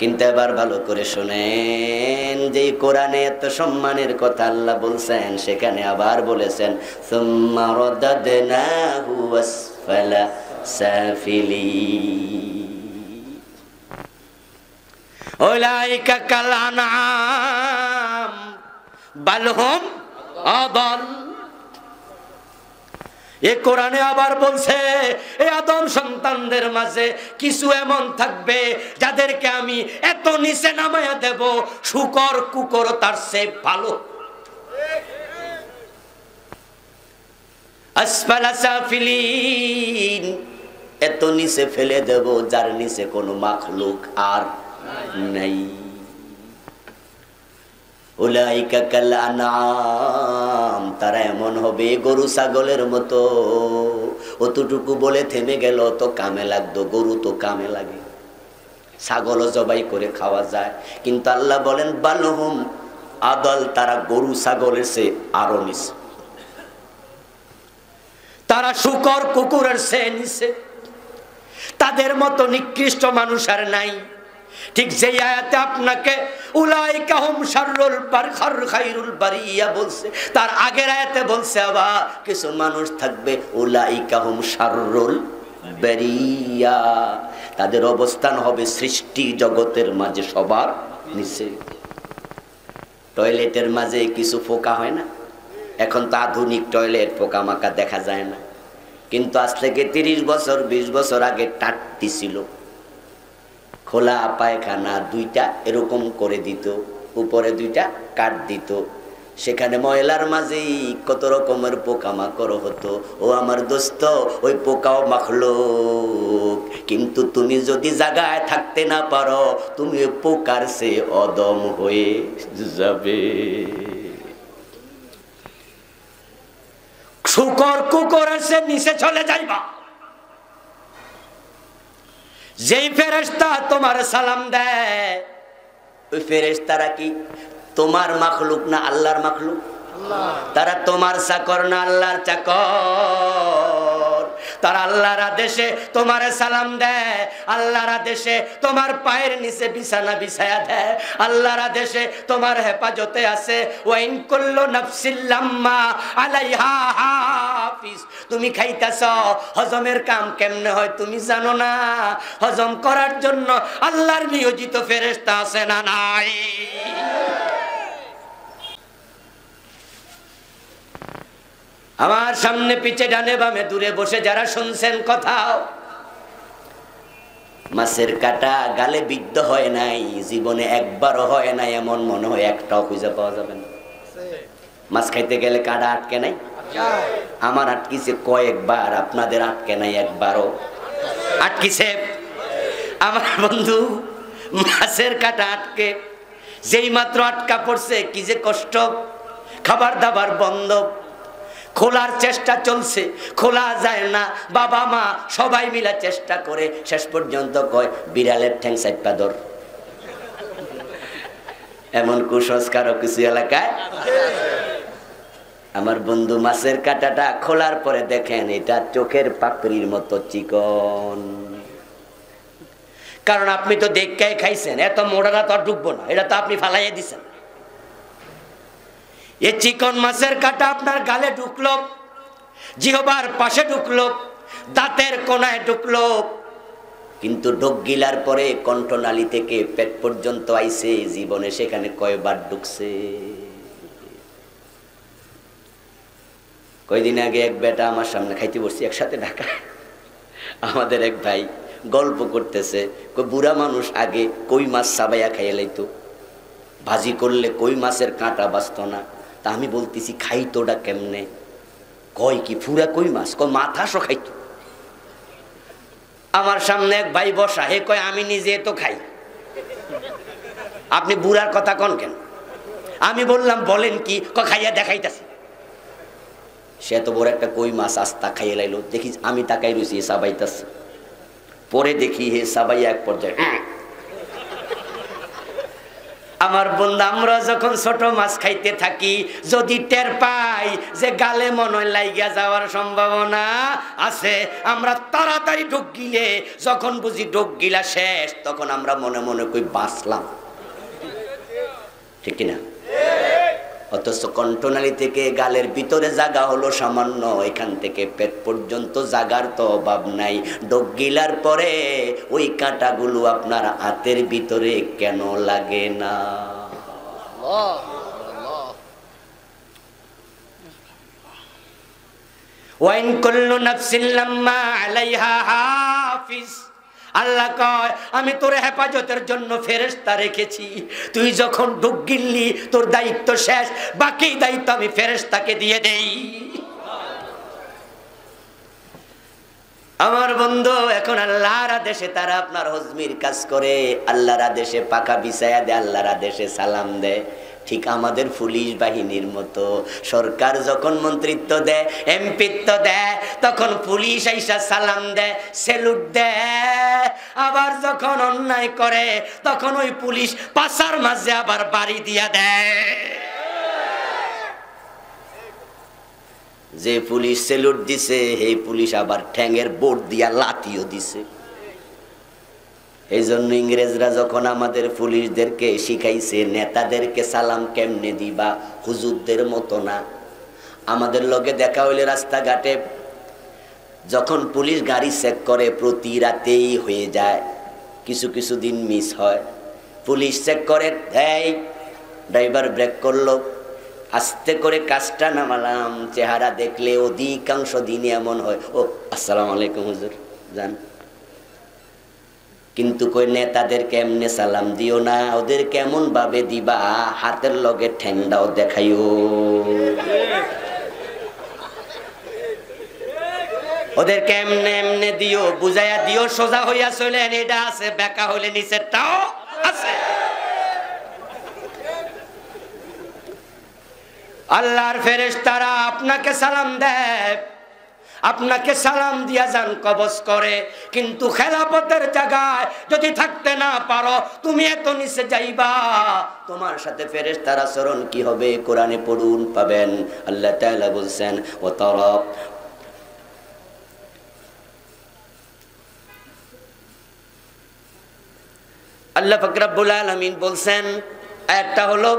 কিন্তু এবার ভালো করে শুনেন, যে কোরআনে এত সম্মানের কথা আল্লাহ বলছেন, সেখানে আবার বলেছেন সুম্মা রাদাদনাহু আসফালা সাফিলিন উলাইকা কাল আনআম বাল হুম আদাল। এ কোরআনে আবার বলছে, এই আদম সন্তানদের মাঝে কিছু এমন থাকবে যাদেরকে আমি এত নিচে নামায়া দেব, শুকর কুকুর তার চেয়ে ভালো। আসফালা সাফিলিন, এত নিচে ফেলে দেব যার নিচে কোনো মাখলুক আর নাই। উলাইকা কাল আনআম, তারা এমন হবে গরু ছাগলের মতো। অতটুকু বলে থেমে গেল, তো কামে লাগতো, গরু তো কামে লাগে, ছাগলও জবাই করে খাওয়া যায়। কিন্তু আল্লাহ বলেন বালহুম আদল, তারা গরু ছাগলের চেয়ে আরো নিচে, তারা শুকর কুকুরের চেয়ে নিচে, তাদের মতো নিকৃষ্ট মানুষ আর নাই। ঠিক যে আয়াতে আপনাকে উলাইকা হুম শাররুল খায়রুল বারিয়া বলছে, তার আগের আয়াতে বলছে আবার কিছু মানুষ থাকবে উলাইকা হুম শাররুল বারিয়া, তাদের অবস্থান হবে সৃষ্টি জগতের মাঝে সবার নিচে। টয়লেটের মাঝে কিছু পোকা হয় না? এখন তো আধুনিক টয়লেট, পোকা মাকা দেখা যায় না, কিন্তু আজ থেকে 30 বছর 20 বছর আগে টাট্টি ছিল, খোলা পায়খানা দুইটা এরকম করে দিত, উপরে দুইটা কাট দিত, সেখানে ময়লার মাঝেই কত রকমের পোকামাকড় হতো। ও আমার দোস্ত, ওই পোকাও মাখলুক, কিন্তু তুমি যদি জায়গায় থাকতে না পারো, তুমি পোকার সে অদম হয়ে যাবে। শুকর কুকুরের সে নিচে চলে যাইবা। যেই ফেরেশতা তোমার সালাম দেয়, ওই ফেরেশতারা কি তোমার মাখলুক না আল্লাহর মাখলুক? তারা তোমার চাকর না আল্লাহর চাকর? তারা আল্লাহর আদেশে তোমার সালাম দেয়, আল্লাহর আদেশে তোমার পায়ের নিচে বিছানা বিছায়া দেয়, আল্লাহর আদেশে তোমার হেফাজতে আছে। ওয়াইন কুল্লু নাফসিল লাম্মা আলাইহা হাফিজ। তুমি খাইতাছ, হজমের কাম কেমনে হয় তুমি জানো না? হজম করার জন্য আল্লাহর নিয়োজিত ফেরেশতা আছে না নাই? আমার সামনে পিছে ডানে বামে দূরে বসে যারা শুনছেন কথাও, মাছের কাঁটা গালে বিদ্ধ হয় নাই, জীবনে একবারও হয় নাই এমন মনে হয় একটাও খুঁজে পাওয়া যাবে না। মাছ খাইতে গেলে কাঁটা আটকে নাই? আমার আটকিছে কয়েকবার, আপনাদের আটকে নাই একবারও? আটকিছে? আমার বন্ধু মাছের কাঁটা আটকে যেই মাত্র আটকা পড়ছে, কি যে কষ্ট। খাবার দাবার বন্ধ, খোলার চেষ্টা চলছে, খোলা যায় না। বাবা মা সবাই মিলে চেষ্টা করে, শেষ পর্যন্ত কয় বিড়ালের ঠ্যাং চাইপা ধর। এমন কুসংস্কারও কিছু এলাকায়। আমার বন্ধু মাছের কাঁটাটা খোলার পরে দেখেন এটা চোখের পাপড়ির মতো চিকন, কারণ আপনি তো দেখে খাইছেন, এত মোড়াটা তো আর ঢুকবো না, এটা তো আপনি ফালাইয়া দিছেন। এই চিকন মাছের কাঁটা আপনার গালে ঢুকলো, জিহ্বার পাশে ঢুকলো, দাঁতের কোনায় ঢুকলো, কিন্তু ঢোক গিলার পরে কণ্ঠনালী থেকে পেট পর্যন্ত আইছে, জীবনে সেখানে কয়বার ঢুকছে। কয়দিন আগে এক বেটা আমার সামনে, খাইতে বসছি একসাথে ঢাকা, আমাদের এক ভাই গল্প করতেছে, বুড়া মানুষ আগে কই মাছ সাবাইয়া খাইয়ে লাইতো, ভাজি করলে কই মাছের কাঁটা বাঁচত না। তা আমি বলতেছি খাইতো ওটা কেমনে? কয় কি ফুরা কই মাছ? কয় মাথা সহ খাইতো। আমার সামনে এক ভাই বসা, হে কয় আমি নিজে তো খাই। আপনি বুড়ার কথা কন কেন? আমি বললাম বলেন কি? খাইয়া দেখাইতেছি। সে তো বড় একটা কই মাছ আস্তা খাইয়ে লাইলো। দেখি আমি তাকাই রয়েছি, সাবাইতাছে। পরে দেখি হে সাবাই এক পর্যায়ে আমার বন্ধু, আমরা যখন ছোট মাছ খাইতে থাকি, যদি টের পাই যে গালে মনে লাইগা যাওয়ার সম্ভাবনা আছে, আমরা তাড়াতাড়ি ঢোক গিলে, যখন বুঝি ঢোক গিলা শেষ, তখন আমরা মনে মনে কই বাঁচলাম। ঠিক কিনা? অথচ কণ্ঠনালী থেকে গালের ভিতরে জায়গা হলো সামান্য, এখান থেকে পেট পর্যন্ত জাগার তো অভাব নাই। ঢোক গিলার পরে ওই কাঁটাগুলো আপনার হাতের ভিতরে কেন লাগে না? ওয়াইন কুল্লু নাফসিন লাম্মা আলাইহা হাফিজ। আল্লাহ কয় আমি তোর হেফাজতের জন্য ফেরেশতা রেখেছি। তুই যখন ঢুক গিললি তোর দায়িত্ব শেষ, বাকি দায়িত্ব আমি ফেরেশতাকে দিয়ে দেই। আমার বন্ধু, এখন আল্লাহর আদেশে তারা আপনার হজমির কাজ করে, আল্লাহর আদেশে পাকা বিছায়া দেয়, আল্লাহর আদেশে সালাম দেয়। ঠিক আমাদের পুলিশ বাহিনীর মতো সরকার যখন মন্ত্রিত্ব দেয়, এমপিত্ব দেয়, তখন পুলিশ আইসা সালাম দেয়, সেলুট দেয়। আবার যখন অন্যায় করে তখন ওই পুলিশ পাছার মাঝে আবার বাড়ি দিয়া দেয়। যে পুলিশ সেলুট দিছে এই পুলিশ আবার ঠ্যাঙের বোর্ড দিয়া লাথিও দিছে। এই জন্য ইংরেজরা যখন আমাদের পুলিশদেরকে শিখাইছে নেতাদেরকে সালাম কেমনে দিবা, হুজুরদের মতো না। আমাদের লগে দেখা হইলে রাস্তাঘাটে যখন পুলিশ গাড়ি চেক করে, প্রতি রাতেই হয়ে যায়, কিছু কিছু দিন মিস হয়। পুলিশ চেক করে, এই ড্রাইভার ব্রেক করলো, আস্তে করে কাজটা নামালাম, চেহারা দেখলে অধিকাংশ দিনে এমন হয়, ও আসসালামু আলাইকুম হুজুর, যান। কিন্তু কই নেতাদের কেমনে সালাম দিও না, ওদের কেমন ভাবে দিবা, হাতের লগে ঠ্যাংটাও দেখাইও। ওদের কেমনে এমনে দিও, বুঝাইয়া দিও, সোজা হইয়া চলেন, এটা আছে, বেকা হইলে নিচেরটাও আছে। আল্লাহর ফেরেশতারা আপনাকে সালাম দেয়, আপনাকে সালাম দিয়া যান, কবজ করে। কিন্তু খেলাফতের জায়গায় যদি থাকতে না পারো, তুমি এত নিচে যাইবা, তোমার সাথে ফেরেশতার আচরণ কি হবে? কোরআনে পড়ুন, পাবেন। আল্লাহ তাআলা বলছেন, ও তারা আল্লাহ পাক রব্বুল আলামিন বলছেন, একটা হলো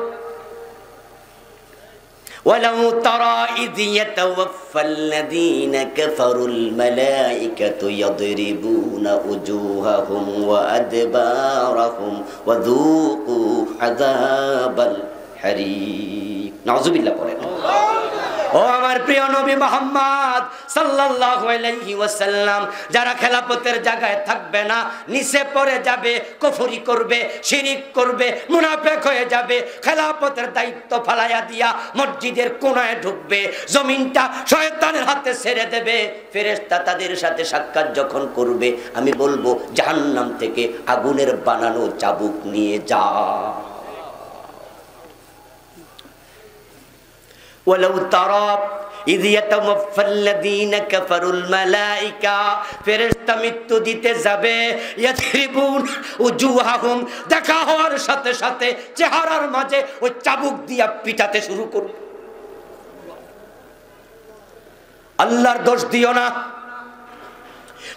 ولو ترى إذ يتوفى الذين كفروا الملائكة يضربون وجوههم وأدبارهم وذوقوا عذاب الحريق نعوذ بالله ও আমার প্রিয় নবী মুহাম্মদ সাল্লাল্লাহু আলাইহি ওয়াসাল্লাম, যারা খেলাফতের জায়গায় থাকবে না, নিচে পড়ে যাবে, কুফরি করবে, শিরিক করবে, মুনাফিক হয়ে যাবে, খেলাফতের দায়িত্ব ফালাইয়া দিয়া মসজিদের কোণায় ঢুকবে, জমিনটা শয়তানের হাতে ছেড়ে দেবে, ফেরেশতা তাদের সাথে সাক্ষাৎ যখন করবে, আমি বলবো জাহান্নাম থেকে আগুনের বানানো চাবুক নিয়ে যা। ولو ترى إذ يتوفى الذين كفروا الملائكة ফেরেশতা মৃত্যু দিতে যাবে, ইয়াদরিবুন উজুহাহুম, দেখা হওয়ার সাথে সাথে চেহারার মাঝে ওই চাবুক দিয়া পিটাতে শুরু করবে। আল্লাহর দোষ দিও না,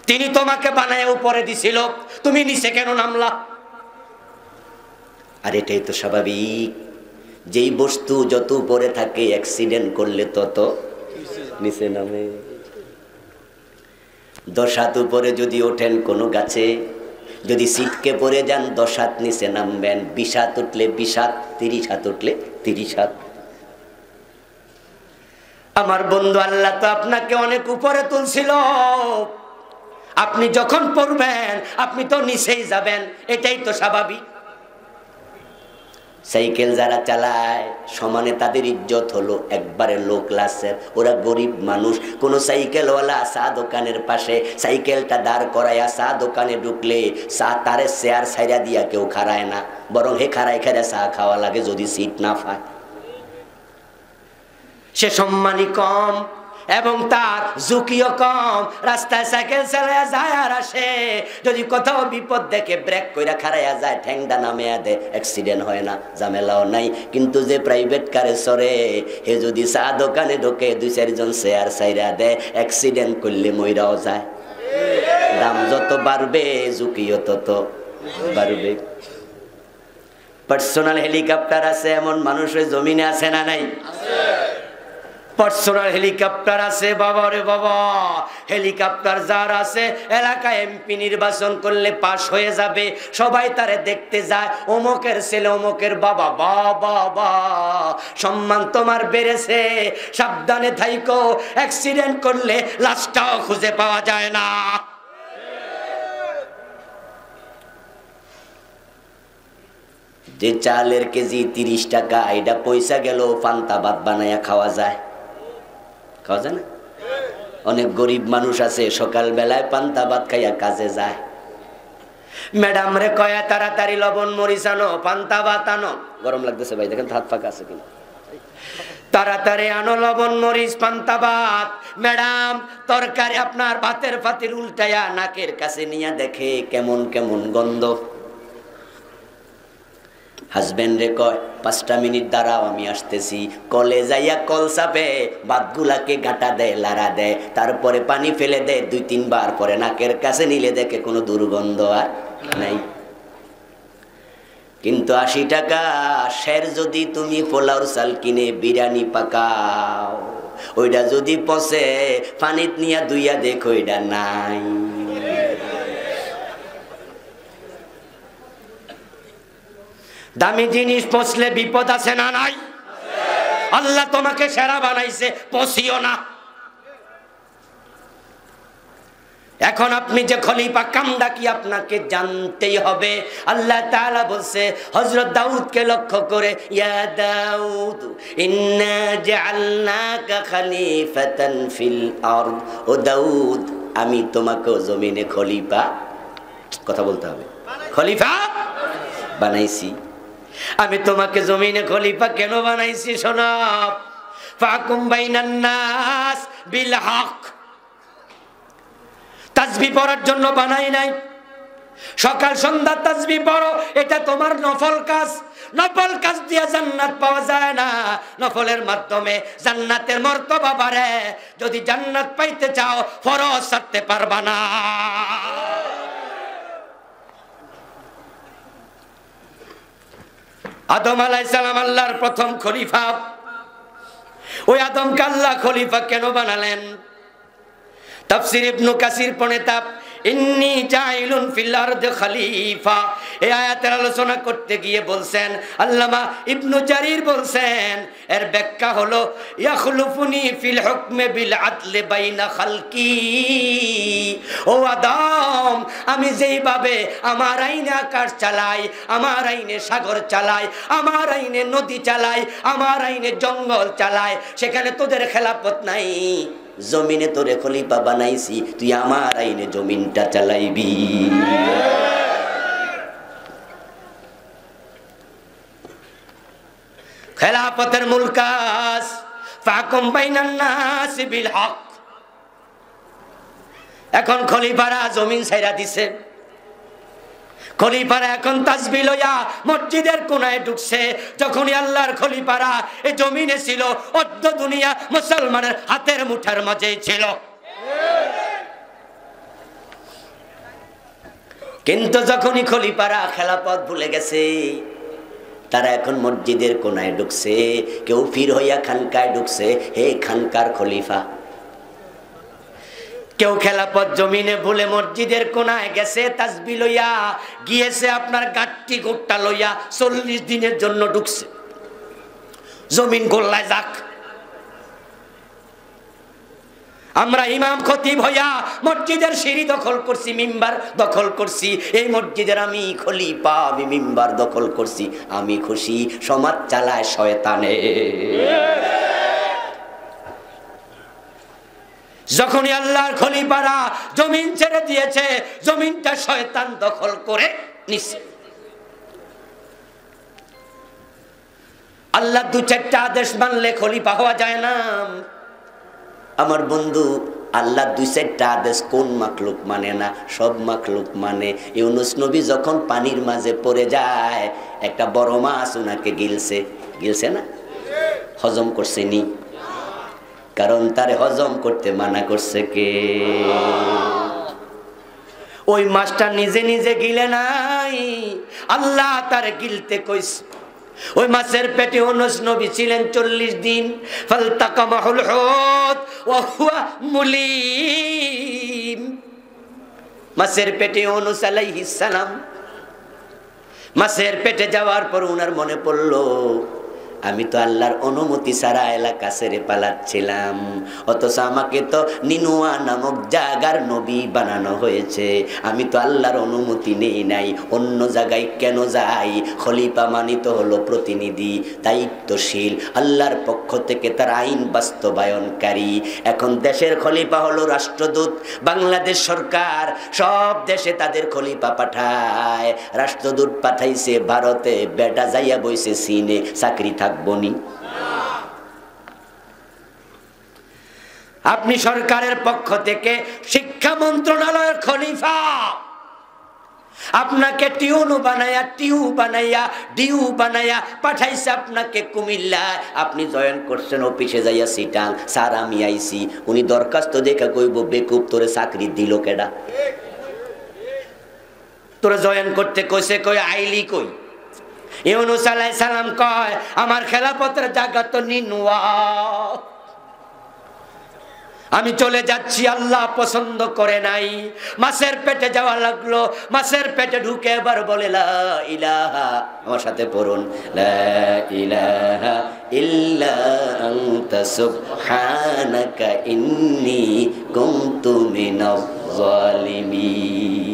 তিনি তোমাকে বানায় উপরে দিছিল, তুমি নিচে কেন নামলা? আর এটাই তো স্বাভাবিক, যেই বস্তু যত উপরে থাকে অ্যাক্সিডেন্ট করলে তত নিচে নামে। 10 হাত উপরে যদি ওঠেন কোনো গাছে, যদি সিটকে পড়ে যান 10 হাত নিচে নামবেন, 20 হাত উঠলে 20 হাত, 30 হাত উঠলে 30 হাত। আমার বন্ধু, আল্লাহ তো আপনাকে অনেক উপরে তুলছিল, আপনি যখন পড়বেন আপনি তো নিচেই যাবেন, এটাই তো স্বাভাবিক। সাইকেল যারা চালায় সমানে তাদের ইজ্জত হলো একবারে লো ক্লাসের, ওরা গরিব মানুষ। কোন সাইকেলওয়ালা চা দোকানের পাশে সাইকেলটা দাঁড় করাইয়া চা দোকানে ঢুকলে চা তারে চেয়ার ছাইরা দিয়া কেউ খাড়ায় না, বরং হে খাড়াই খাড়া চা খাওয়া লাগে যদি সিট না পায়। সে সম্মানী কম এবং তার ঝুঁকিও কম। রাস্তায় সাইকেল চালায়া যায় আর আসে, যদি কোথাও বিপদ দেখে ব্রেক কইরা খাড়াইয়া যায়, ঠ্যাংটা নামিয়া দেয়, অ্যাক্সিডেন্ট হয় না, ঝামেলাও নাই। কিন্তু যে প্রাইভেট কারে চড়ে হে যদি চা দোকানে ঢোকে 2-4 জন চেয়ার ছাইরা দেয়, অ্যাক্সিডেন্ট করলে মইরাও যায়। দাম যত বাড়বে ঝুঁকিও তত বাড়বে। পার্সোনাল হেলিকপ্টার আছে এমন মানুষের জমিনে আছে না নাই? পার্সোনাল হেলিকপ্টার আছে বাবা রে বাবা। হেলিকপ্টার যার আছে এলাকায় এমপি নির্বাচন করলে পাশ হয়ে যাবে, সবাই তারে দেখতে যায়, অমুকের ছেলে অমুকের বাবা। বাবা সম্মান তোমার বেড়েছে, সাবধানে থাইকো, অ্যাক্সিডেন্ট করলে লাশটাও খুঁজে পাওয়া যায় না। যে চালের কেজি 30 টাকা, এটা পয়সা গেল পান্তা ভাত বানায়া খাওয়া যায়, খাওয়া যায় না? অনেক গরিব মানুষ আছে সকাল বেলায় পান্তা ভাত খাইয়া কাজে যায়। ম্যাডাম রে কয়া তাড়াতাড়ি লবণ মরিচ আনো, পান্তা ভাত আনো। গরম লাগতেছে ভাই, দেখেন হাত ফাঁকা আছে কিনা। তাড়াতাড়ি আনো লবণ মরিচ পান্তা ভাত। ম্যাডাম তরকারি আপনার ভাতের পাতিল উল্টায়া নাকের কাছে নিয়ে দেখে কেমন কেমন গন্ধ। হাজবেন্ড রে কয় 5টা মিনিট দাঁড়াও আমি আসতেছি। কলে যাইয়া কল চাপে, ভাতগুলাকে গাঁটা দেয়, লাড়া দেয়, তারপরে পানি ফেলে দেয় 2-3 বার, পরে নাকের কাছে নিলে দেখে কোনো দুর্গন্ধ আর নাই। কিন্তু 80 টাকা শের যদি তুমি পোলাওর চাল কিনে বিরিয়ানি পাকাও, ওইটা যদি পচে পানিত নিয়া দুইয়া দেখো ওইটা নাই। দামি জিনিস পচলে বিপদ আছে না নাই? আল্লাহ তোমাকে সেরা বানাইছে, পচিও না। এখন আপনি যে খলিফা, কামটা কি আপনাকে জানতেই হবে। আল্লাহ তাআলা বলছে হযরত দাউদকে লক্ষ্য করে, ইয়া দাউদ ইন্না জাআলনাকা খলিফাতান ফিল আরদ। ও দাউদ, আমি তোমাকে জমিনে খলিফা, কথা বলতে হবে, খলিফা বানাইছি। আমি তোমাকে জমিনে খলিফা কেন বানাইছি শোনো। ফাকুম বাইনান নাস বিল হক। তাসবিহ পড়ার জন্য বানাই নাই। সকাল সন্ধ্যা তাসবিহ পড়ো, এটা তোমার নফল কাজ। নফল কাজ দিয়ে জান্নাত পাওয়া যায় না, নফলের মাধ্যমে জান্নাতের মর্তবা বাড়ে। যদি জান্নাত পাইতে চাও ফরজ ছাড়তে পারবা না। আদম আলাইহিস সালাম আল্লাহর প্রথম খলিফা। ওই আদমকে আল্লাহ খলিফা কেন বানালেন? তাফসীর ইবনে কাসির প্রণেতা ইন্নী জাইলুন ফিল আরদি খলিফা এই আয়াতের আলোচনা করতে গিয়ে বলছেন, আল্লামা ইবনে জারির বলছেন, এর ব্যাখ্যা হলো ইয়াখলুফুনি ফিল হুকমে বিল আদলি বাইনা খালকি। ও আদম, আমি যেইভাবে আমার আইনে আকাশ চালাই, আমার আইনে সাগর চালাই, আমার আইনে নদী চালাই, আমার আইনে জঙ্গল চালাই, সেখানে তোদের খেলাফত নাই। জমিনে তোরে খলিফা বানাইছি, তুই আমার আইনে জমিনটা চালাইবি। খেলাফতের মূল কাজ ফাকুম বাইনান নাস বিল হক। এখন খলিফারা জমিন ছাইরা দিছে। খলিফারা এখন তাসবিহ লইয়া মসজিদের কোনায় ঢুকছে। যখনই আল্লাহর খলিফারা এই জমিনে ছিল, অর্ধ দুনিয়া মুসলমানের হাতের মুঠার মাঝেই ছিল। কিন্তু যখনই খলিফারা খেলাফত ভুলে গেছে, তারা এখন মসজিদের কোনায় ঢুকছে, কেউ পীর হইয়া খানকায় ঢুকছে, হে খানকার খলিফা। কেউ খেলাফত জমিনে ভুলে মসজিদের কোনায় গেছে, তাসবিহ লইয়া গিয়েছে, আপনার গাট্টি গোট্টা লইয়া 40 দিনের জন্য ঢুকছে। জমিন গোল্লায় যাক। আমরা ইমাম খতিব হইয়া মসজিদের সিঁড়ি দখল করছি, মিম্বার দখল করছি, এই মসজিদের আমি খলিফা, আমি মিম্বার দখল করছি, আমি খুশি, সমাজ চালায় শয়তানে। যখনই আল্লাহর খলিফারা জমিন ছেড়ে দিয়েছে, জমিনটা শয়তান দখল করে নিছে। আল্লাহ দু চারটা আদেশ মানলে খলিফা হওয়া যায় না। আমার বন্ধু, আল্লাহ দুই চারটা আদেশ কোন মাখলুক মানে না? সব মাখলুক মানে। ইউনুস নবী যখন পানির মাঝে পড়ে যায়, একটা বড় মাছ উনাকে গিলছে, গিলছে না? হজম করছে নি? কারণ তারে হজম করতে মানা করছে কে? ওই মাছটা নিজে নিজে গিলে নাই, আল্লাহ তারে গিলতে কইছে। ওই মাছের পেটে ইউনুস নবী ছিলেন 40 দিন। ফালতাকামাহুল হুত ওয়া হুয়া মুলিম। মাছের পেটে ইউনুস আলাইহিস সালাম, মাছের পেটে যাওয়ার পর উনার মনে পড়লো, আমি তো আল্লাহর অনুমতি ছাড়া এলাকা ছেড়ে পালাচ্ছিলাম, অথচ আমাকে তো নিনুয়া নামক জায়গার নবী বানানো হয়েছে, আমি তো আল্লাহর অনুমতি নেই নাই, অন্য জায়গায় কেন যাই? খলিফা মানিত হলো প্রতিনিধি, দায়িত্বশীল, আল্লাহর পক্ষ থেকে তার আইন বাস্তবায়নকারী। এখন দেশের খলিফা হলো রাষ্ট্রদূত। বাংলাদেশ সরকার সব দেশে তাদের খলিফা পাঠায়। রাষ্ট্রদূত পাঠাইছে ভারতে, বেটা যাইয়া বইছে চীনে, চাকরি থাকবনি? আপনি সরকারের পক্ষ থেকে শিক্ষা মন্ত্রণালয়ের খলিফা, আপনাকে টিউনু বানায়া, টিউ বানাইয়া, ডিউ বানাইয়া পাঠাইছে আপনাকে কুমিল্লায়। আপনি জয়েন করছেন অফিসে যাইয়া সিটাং, স্যার আমি আইছি। উনি দরখাস্ত দেখা কইব, বেকুব তোরে চাকরি দিল কেডা? তোরে জয়েন করতে কইছে, কই আইলি কই? ইউনুস আলাইহিস সালাম কয়, আমার খেলাফতের জায়গা তো নিনুয়া, আমি চলে যাচ্ছি, আল্লাহ পছন্দ করে নাই। মাছের পেটে যাওয়া লাগলো, মাছের পেটে ঢুকে এবার বলে লা ইলাহা, আমার সাথে পড়ুন, লা ইলাহা ইল্লা আনতা সুবহানাকা ইন্নী কুনতু মিনাজ জালিমিন।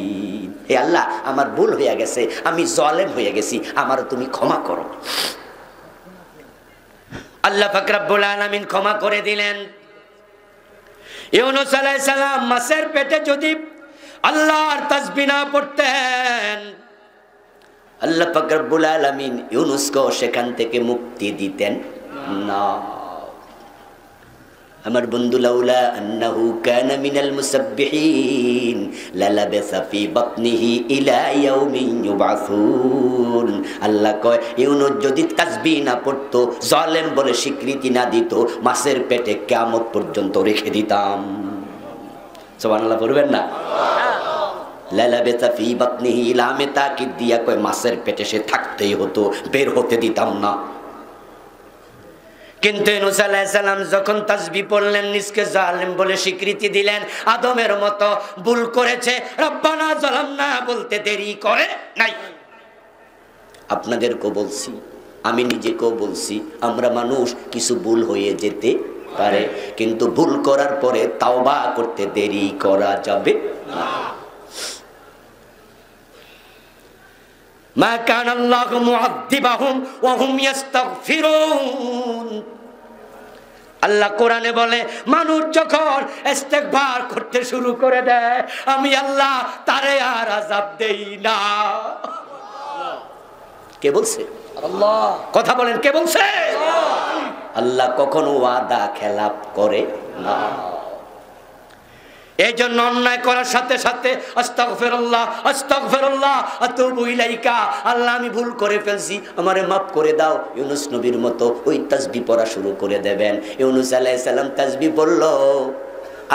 হে আল্লাহ, আমার ভুল হয়ে গেছে, আমি জালেম হয়ে গেছি, আমারও তুমি ক্ষমা করো। আল্লাহ পাক রব্বুল আলামিন ক্ষমা করে দিলেন। ইউনুস আলাইহিস সালাম মাছের পেটে যদি আল্লাহর তাসবিহ না পড়তেন, আল্লাহ পাক রব্বুল আলামিন ইউনুসকে সেখান থেকে মুক্তি দিতেন না। আমার বন্ধু, লাউলা আন্নাহু কানা মিনাল মুসাব্বিহিন লালাবাসা ফি বাতনিহি ইলা ইয়াউমিন ইউবাসুন। আল্লাহ কয়, ইউনুস যদি তাসবিহ না পড়তো, জালেম বলে স্বীকৃতি না দিত, মাছের পেটে কিয়ামত পর্যন্ত রেখে দিতাম। সুবহানাল্লাহ পড়বেন না? লালাবাসা ফি বাতনিহি, লামে তাকিদ দিয়া কয় মাছের পেটে সে থাকতেই হতো, বের হতে দিতাম না। কিন্তু ইউনুস আলাইহিস সালাম যখন তাসবিহ পড়লেন, নিজকে জালেম বলে স্বীকৃতি দিলেন, আদমের মতো ভুল করেছে, রব্বানা যালামনা বলতে দেরি করে নাই। আপনাদেরকেও বলছি, আমি নিজেকেও বলছি, আমরা মানুষ, কিছু ভুল হয়ে যেতে পারে, কিন্তু ভুল করার পরে তাওবা করতে দেরি করা যাবে না। মা কানা আল্লাহু মুআযযিবাহুম ওয়া হুম ইস্তাগফিরুন। আল্লাহ কোরআনে বলে, মানুষ যখন ইস্তেগফার করতে শুরু করে দেয়, আমি আল্লাহ তারে আর আযাব দেই না। কে বলছে? আল্লাহ। কথা বলেন, কে বলছে? আল্লাহ কখনো ওয়াদা খেলাপ করে না। এই জন্য অন্যায় করার সাথে সাথে আস্তাগফিরুল্লাহ, আস্তাগফিরুল্লাহ, আতুবু ইলাইকা, আল্লাহ আমি ভুল করে ফেলছি, আমারে মাফ করে দাও। ইউনুস নবীর মতো ওই তাসবিহ পড়া শুরু করে দেবেন। ইউনুস আলাইহিস সালাম তাসবিহ পড়ল,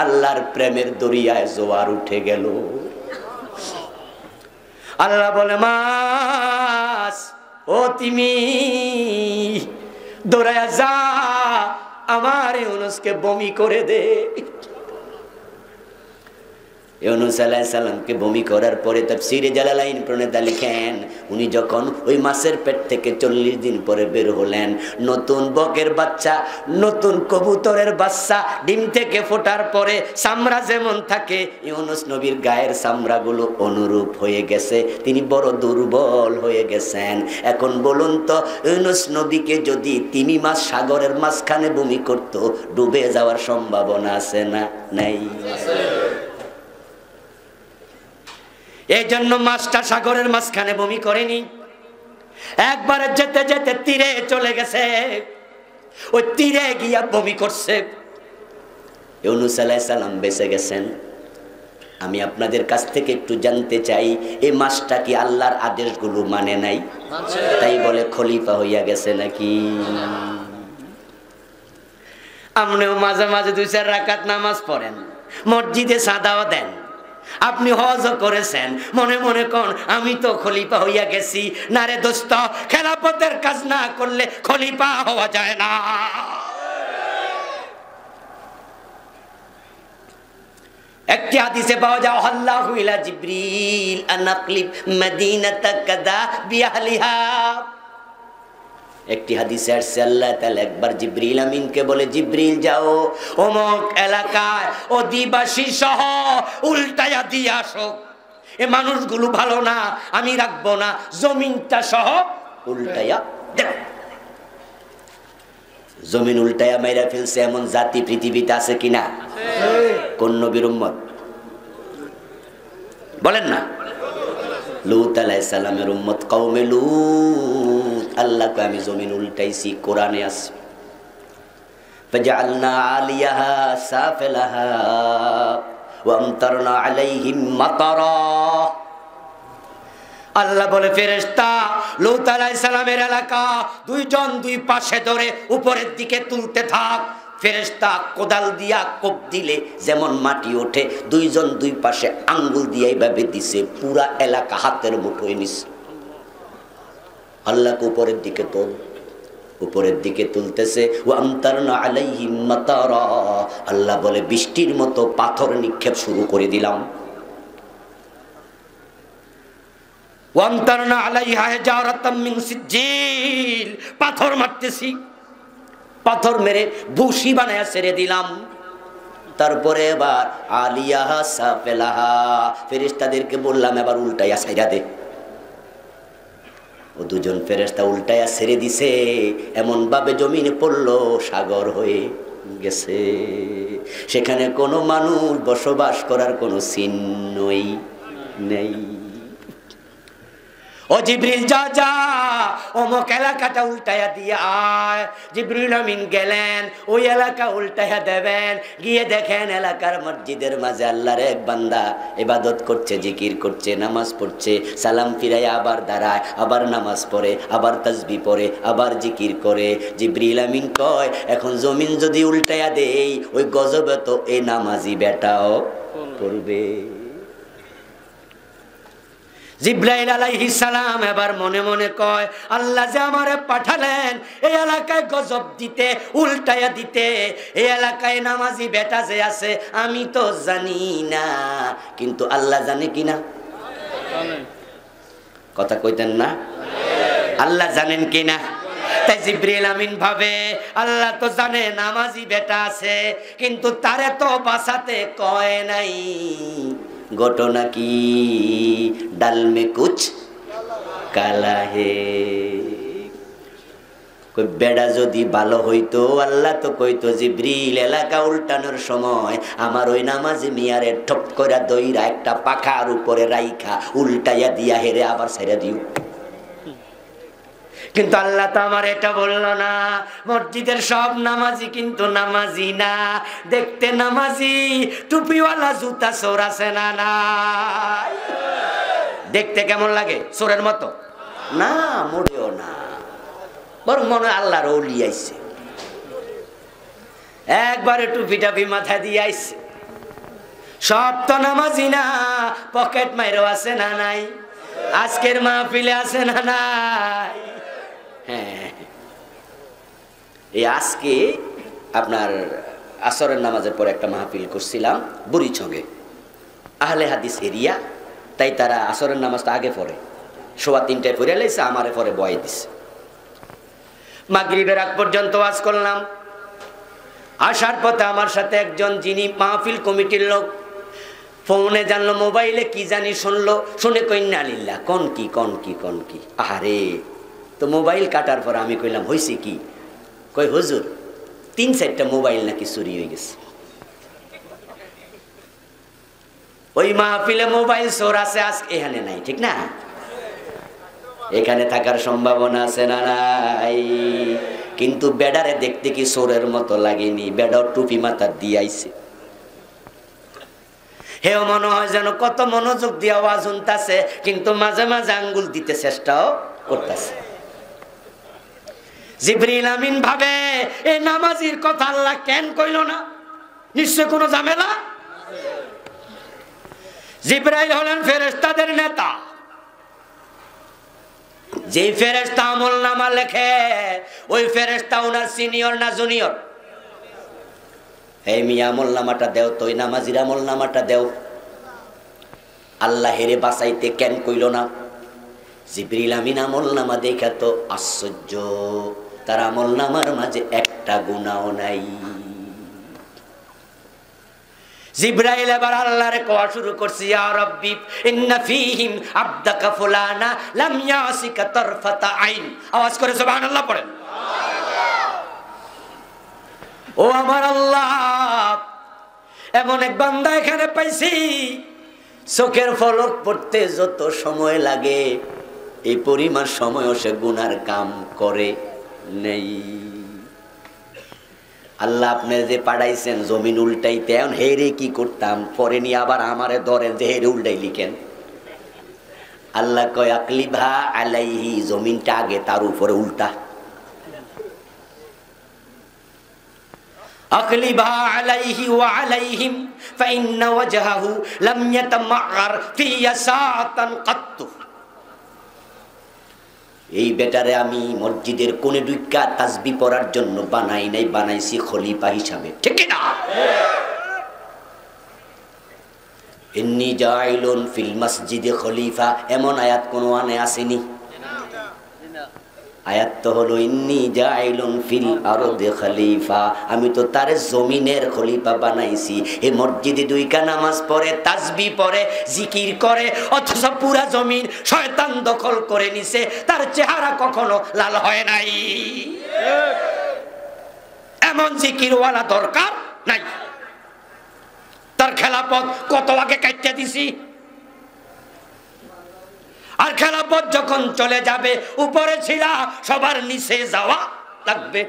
আল্লাহর প্রেমের দরিয়ায় জোয়ার উঠে গেল। আল্লাহ বলে, মাস ও তুমি দৌড়ায়া যা, আমার ইউনুসকে বমি করে দে। ইউনূস আলাইহিস সালামকে বমি করার পরে তাফসীরে জালালাইন প্রণেতা লিখেন উনি যখন ওই মাছের পেট থেকে 40 দিন পরে বের হলেন, নতুন বকের বাচ্চা, নতুন কবুতরের বাচ্চা ডিম থেকে ফোটার পরে চামড়া যেমন থাকে ইউনূস নবীর গায়ের চামড়াগুলো অনুরূপ হয়ে গেছে, তিনি বড় দুর্বল হয়ে গেছেন। এখন বলুন তো ইউনূস নবীকে যদি তিমি মাছ সাগরের মাঝখানে বমি করত, ডুবে যাওয়ার সম্ভাবনা আছে না? নাই। এই জন্য মাছটা সাগরের মাঝখানে বমি করেনি, একবারে যেতে যেতে তীরে চলে গেছে, ওই তীরে গিয়া বমি করছে। ইউনূস আলাইহিস সালাম বেঁচে গেছেন। আমি আপনাদের কাছ থেকে একটু জানতে চাই, এই মাছটা কি আল্লাহর আদেশগুলো মানে নাই? তাই বলে খলিফা হইয়া গেছে নাকি? আপনিও মাঝে মাঝে 2-4 রাকাত নামাজ পড়েন, মসজিদে সাদাও দেন, আপনি হজও করেছেন, মনে মনে কোন আমি তো খলিফা হইয়া গেছি। না রে দোস্ত, খেলাফতের কাজ না করলে খলিফা হওয়া যায় না। একটি হাদিসে পাওয়া যায় আল্লাহু ইলা জিবরিল আনাকলিব মদিনাতা কাদা বিআহলিহা। একটি হাদিসে আসছে আল্লাহ তাআলা একবার জিবরিল আমিনকে বলে, জিবরিল যাও অমুক এলাকায় অধিবাসী সহ উল্টায়া দিয়ে আসো, এ মানুষগুলো ভালো না, আমি রাখবো না, জমিনটা সহ উল্টায়া দেব। জমিন উল্টায়া মাইরা ফেলছে এমন জাতি পৃথিবীতে আছে কিনা? কোন নবীর উম্মত বলেন না? লূত আলাইহিস সালামের উম্মত কওমে লূত। আল্লাহকে আমি জমিন উল্টাইছি, কোরআনে আছে ফাজআলনা আলিয়াহা সাফিলাহা ওয়া আমতারনা আলাইহিম মাতারা। আল্লাহ বলে ফেরেশতা লূত আলাইহিস সালামের এলাকা 2 জন 2 পাশে ধরে উপরের দিকে তুলতে থাক। ফেরেশতা কোদাল দিয়া কোপ দিলে যেমন মাটি ওঠে, 2 জন 2 পাশে আঙ্গুল দিয়ে এইভাবে দিছে, পুরা এলাকা হাতের মুঠোয় নিছে। আল্লাহকে উপরের দিকে তোল, উপরের দিকে তুলতেছে। ওয়া আমতারনা আলাইহিম মাতারা, আল্লাহ বলে বৃষ্টির মতো পাথর নিক্ষেপ শুরু করে দিলাম। ওয়া আমতারনা আলাইহা হিজারাতাম মিন সিজিল, পাথর মারতেছি, পাথর মেরে ভুসি বানায়া ছেড়ে দিলাম। তারপরে এবার আলিয়াহা সাফিলাহা, ফেরেশতাদেরকে বললাম এবার উল্টাইয়া ছাইরা দে। ও 2 জন ফেরেশতা উল্টাইয়া ছেড়ে দিছে, এমন ভাবে জমিনে পড়লো সাগর হয়ে গেছে। সেখানে কোনো মানুষ বসবাস করার কোনো চিহ্নই নেই। ও জিবরিল যা যা অমুক এলাকাটা উল্টায়া দিয়ে আয়। জিবরিল আমিন গেলেন, ওই এলাকা উল্টায়া দেবেন। গিয়ে দেখেন এলাকার মসজিদের মাঝে আল্লাহর এক বান্দা ইবাদত করছে, জিকির করছে, নামাজ পড়ছে, সালাম ফিরায় আবার দাঁড়ায়, আবার নামাজ পড়ে, আবার তাসবিহ পড়ে, আবার জিকির করে। জিবরিল আমিন কয় এখন জমিন যদি উল্টায়া দেই, ওই গজবে তো এই নামাজি বেটাও করবে। জিবরাইল আলাইহিস সালাম এবার মনে মনে কয় আল্লাহ যে আমারে পাঠালেন এই এলাকায় গজব দিতে, উল্টায়া দিতে, এই এলাকায় নামাজি বেটা যে আছে আমি তো জানি না, কিন্তু আল্লাহ জানে কিনা? কথা কইতেন না? আল্লাহ জানেন কিনা? তাই জিবরিল আমিন ভাবে আল্লাহ তো জানে নামাজি বেটা আছে, কিন্তু তারে তো বাঁচাতে কয় নাই। ঘটনা কি? ডাল মে কুছ কালা হে। বেড়া যদি ভালো হইতো আল্লাহ তো কইতো জিবরিল এলাকা উল্টানোর সময় আমার ওই নামাজি মিয়ারে ঠপ করে দইরা একটা পাখার উপরে রাইখা উল্টাইয়া দিয়া হেরে আবার ছেড়ে দিও। কিন্তু আল্লাহ তো আমার এটা বললো না। মসজিদের সব নামাজি কিন্তু নামাজি না, দেখতে নামাজি, টুপিওয়ালা জুতা চোর আছে না? নাই। দেখতে কেমন লাগে? চোরের মতো না, মোড়েও না, বরং মনে হয় আল্লাহর ওলি আইছে, একবারে টুপি টাপি মাথা দিয়ে আইছে। সব তো নামাজি না, পকেট মাইরও আছে না নাই? আজকের মাহফিলে আছে না নাই? হ্যাঁ, এই আজকে আপনার আসরের নামাজের পরে একটা মাহফিল করছিলাম বুড়িচঙ্গে। আহলে হাদিস এরিয়া, তাই তারা আসরের নামাজটা আগে পড়ে, 3:15 পড়ে লাইছে, আমারে পরে বয় দিছে। মাগরিবের আগ পর্যন্ত ওয়াজ করলাম। আসার পথে আমার সাথে একজন যিনি মাহফিল কমিটির লোক ফোনে জানলো, মোবাইলে কি জানি শুনলো, শুনে কইন্না আলিল্লাহ, কোন কি। আরে তো মোবাইল কাটার পর আমি কইলাম হইছে কি? কই হুজুর 3-4টা মোবাইল নাকি চুরি হয়ে গেছে। ওই মাহফিলে মোবাইল চোর আছে, আজ এখানে নাই, ঠিক না? এখানে থাকার সম্ভাবনা আছে না নাই? কিন্তু বেডারে দেখতে কি চোরের মতো লাগেনি, বেডার টুপি মাথা দিয়ে আইছে। হেও মনে হয় যেন কত মনোযোগ দিয়ে আওয়াজ শুনতাছে, কিন্তু মাঝে মাঝে আঙ্গুল দিতে চেষ্টাও করতেছে। জিবরিল আমিন ভাবে এই নামাজির কথা আল্লাহ কেন কইল না? নিশ্চয় কোনো ঝামেলা। জিবরাইল হলেন ফেরেশতাদের নেতা। যে ফেরেশতা আমলনামা লেখে, ওই ফেরেশতা ওনার সিনিয়র না জুনিয়র? এই মিয়া আমলনামাটা দেও তো, ওই নামাজির আমলনামাটা দেও। আল্লাহ হেরে বাঁচাইতে কেন কইল না? জিবরিল আমিন আমলনামা দেখা তো আশ্চর্য, তার আমলনামার মাঝে একটা গুনাহও নাই। জিবরাইল এবার আল্লাহরে কোয়া শুরু করছে, ইয়া রাব্বি ইন্না ফীহিম আবদাকা ফুলানা লাম ইয়াসিকা তারফাতা আইন। আওয়াজ করে সুবহানাল্লাহ পড়েন। ও আমার আল্লাহ, এমন এক বান্দা এখানে পাইছি, চোখের পলক পড়তে যত সময় লাগে এই পরিমাণ সময়ও সে গুনার কাম করে নেই। আল্লাহ আপনি যে পাঠাইছেন জমিন উল্টাইতে, এখন হেরে কি করতাম, পরে নিয়ে আবার আমারে ধরেন যে হেরে উল্টাই লিখেন। আল্লাহ কয় আকলিভা আলাইহি, জমিনটা আগে তার উপরে উল্টা। আকলিভা আলাইহি ওয়া আলাইহিম ফাইন্না ওয়াজহাহু লাম ইয়াতামার ফি সাআতান কাত্তু। এই বেটারে আমি মসজিদের কোণে ঢুইকা তাসবিহ পড়ার জন্য বানাই নাই, বানাইছি খলিফা হিসাবে, ঠিক না? ইন্নী জাইলুন ফিল মসজিদে খলিফা, এমন আয়াত কোন আনে আসেনি। আয়াত তো হলো ইন্নী জাইলুন ফিল আরদি খলিফা, আমি তো তার জমিনের খলিফা বানাইছি। এই মসজিদে দুইকা নামাজ পড়ে, তাসবিহ পড়ে, জিকির করে, অথচ পুরা জমিন শয়তান দখল করে নিছে, তার চেহারা কখনো লাল হয় নাই। এমন জিকিরওয়ালা দরকার নাই। তার খেলাপথ কত আগে কাটতে দিছি, আর খেলাপথ যখন চলে যাবে, উপরে ছিলা সবার নিচে যাওয়া লাগবে।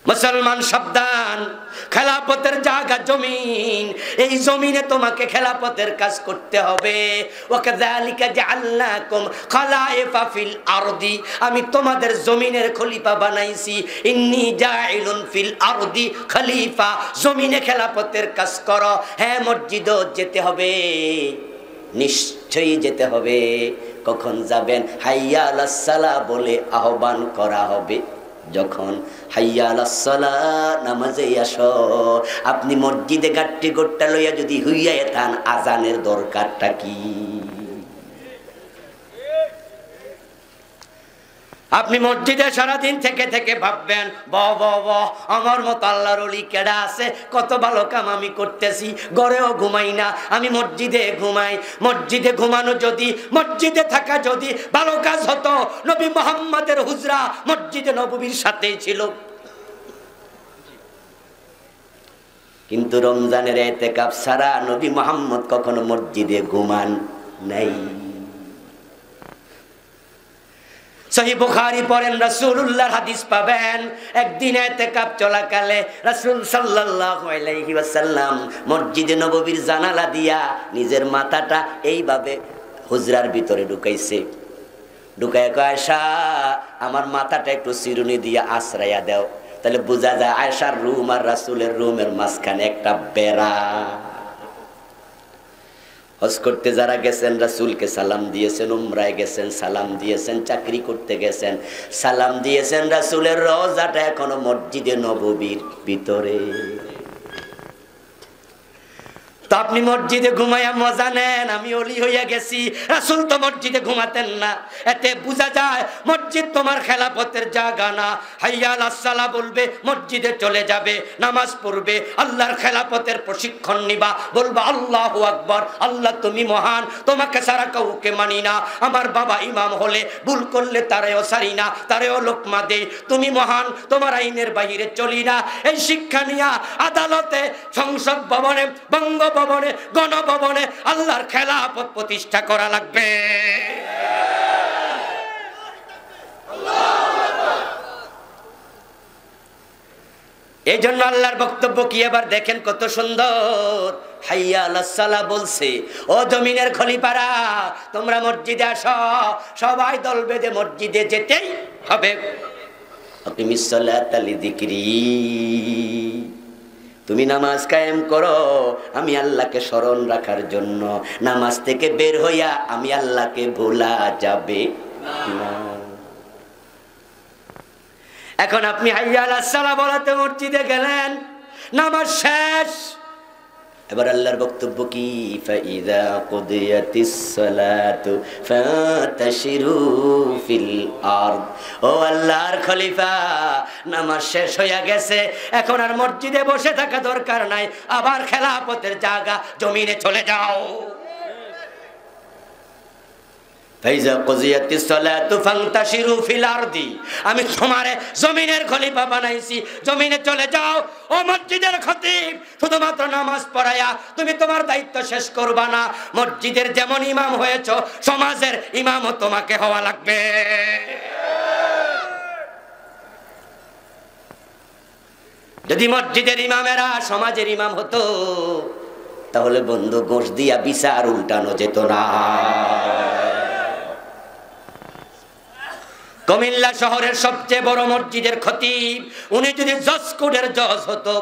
মুসলমান সাবধান, খেলাপথের জায়গা জমিন, এই জমিনে তোমাকে খেলাপথের কাজ করতে হবে। ওয়াকাযালিকা জাআলনাকুম খালাইফা ফিল আরদি, আমি তোমাদের জমিনের খলিফা বানাইছি। ইন্নী জাইলুন ফিল আরদি খলিফা, জমিনে খেলাপথের কাজ করো। হ্যাঁ, মসজিদও যেতে হবে, নিশ্চয়ই যেতে হবে। কখন যাবেন? হাইয়া আলাস সালাহ বলে আহ্বান করা হবে। যখন হাইয়া আলাস সালাহ, নামাজে আসো। আপনি মসজিদে গাট্টি গোট্টা লইয়া যদি হইয়া থান, আজানের দরকারটা কি? আপনি মসজিদে সারাদিন থেকে থেকে ভাববেন, বাহ আমার মতো আল্লাহর ওলি কেডা আছে, কত ভালো কাম আমি করতেছি, ঘরেও ঘুমাই না, আমি মসজিদে ঘুমাই। মসজিদে ঘুমানো যদি, মসজিদে থাকা যদি ভালো কাজ হতো, নবী মুহাম্মদের হুজরা মসজিদে নববীর সাথেই ছিল। কিন্তু রমজানের ইতিকাফ ছাড়া নবী মুহাম্মদ কখনো মসজিদে ঘুমান নাই। সহিহ বুখারী পড়েন, রাসূলুল্লাহর হাদিস পাবেন, একদিন ইতিকাফ চলাকালে রাসূল সাল্লাল্লাহু আলাইহি ওয়াসাল্লাম মসজিদে নববীর জানালা দিয়া নিজের মাথাটা এইভাবে হুজরার ভিতরে ঢুকাইছে। ঢুকায় কয়, আয়েশা আমার মাথাটা একটু চিরুনি দিয়া আশ্রয়া দাও। তাহলে বোঝা যায় আয়েশার রুম আর রাসূলের রুমের মাঝখানে একটা বেড়া। হজ করতে যারা গেছেন রাসূলকে সালাম দিয়েছেন, উমরায় গেছেন সালাম দিয়েছেন, চাকরি করতে গেছেন সালাম দিয়েছেন, রাসূলের রওজাটা এখনো মসজিদে নববীর ভিতরে। আপনি মসজিদে ঘুমাইয়া মজা নেন, আমি ওলি হইয়া গেছি। রাসূল তো মসজিদে ঘুমাতেন না। এতে বোঝা যায় মসজিদ তোমার খেলাফতের জায়গা না। হাইয়া আলাস সালাহ বলবে, মসজিদে চলে যাবে, নামাজ পড়বে, আল্লাহর খেলাফতের প্রশিক্ষণ নিবা, বলবা আল্লাহু আকবার, আল্লাহ তুমি মহান, তোমাকে ছাড়া কাউকে মানি না। আমার বাবা ইমাম হলে ভুল করলে তারেও ছাড়ি না, তারেও লোকমা দেই। তুমি মহান, তোমার আইনের বাইরে চলি না। এই শিক্ষা নিয়া আদালতে, সংসদ ভবনে, বঙ্গভবনে, গণভবনে আল্লাহর খেলাফত প্রতিষ্ঠা করা লাগবে। এই জন্য আল্লাহর বক্তব্য কি এবার দেখেন কত সুন্দর। হাইয়া আলাস সালাহ বলছে, ও জমিনের খলিফারা তোমরা মসজিদে আসো, সবাই দল বেঁধে মসজিদে যেতেই হবে। আকিমিস সালাতা লিযিকরি, তুমি নামাজ কায়েম করো আমি আল্লাহকে স্মরণ রাখার জন্য। নামাজ থেকে বের হইয়া আমি আল্লাহকে ভোলা যাবে না। এখন আপনি হাইয়া আলাস সালাহ বলাতে মসজিদে গেলেন, নামাজ শেষ। এবার আল্লাহর বক্তব্য কি? ফাইযা কুদিয়াতিস সালাতু ফাতাশিরু ফিল আরদ। ও আল্লাহর খলিফা, নামাজ শেষ হয়ে গেছে, এখন আর মসজিদে বসে থাকা দরকার নাই, আবার খেলাফতের জায়গা জমিনে চলে যাও। ফাইযা কুদিয়াতিস সালাতু ফান্তাশিরু ফিল আরদি, আমি তোমারে জমিনের খলিফা বানাইছি, জমিনে চলে যাও। ও মসজিদের খতিব, শুধুমাত্র নামাজ পড়ায়া তুমি তোমার দায়িত্ব শেষ করবা না। মসজিদের যেমন ইমাম হয়েছো, সমাজের ইমামও তোমাকে হওয়া লাগবে। যদি মসজিদের ইমামেরা সমাজের ইমাম হতো, তাহলে বন্ধু গোশ দিয়া বিচার উল্টানো যেত না। কুমিল্লা শহরের সবচেয়ে বড় মসজিদের খতিব, উনি যদি জজ কোর্টের জজ হতো,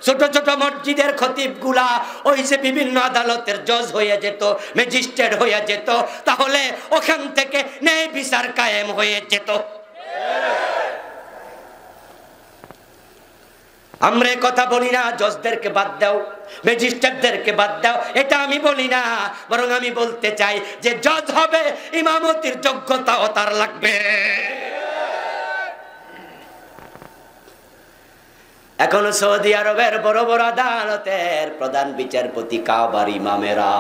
ছোট ছোট মসজিদের খতিব গুলা ওই যে বিভিন্ন আদালতের জজ হয়ে যেত, ম্যাজিস্ট্রেট হয়ে যেত, তাহলে ওখান থেকে ন্যায় বিচার কায়েম হয়ে যেত। আমরা কথা বলি না জজদেরকে বাদ দাও, ম্যাজিস্ট্রেটদেরকে বাদ দাও, এটা আমি বলি না, বরং আমি বলতে চাই যে জজ হবে ইমামতির যোগ্যতাও তার লাগবে। এখনো সৌদি আরবের বড় বড় আদালতের প্রধান বিচারপতি কাবার ইমামেরা,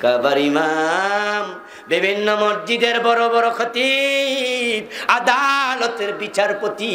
কাবার ইমাম, বিভিন্ন মসজিদের বড় বড় খতিব, আদালতের বিচারপতি।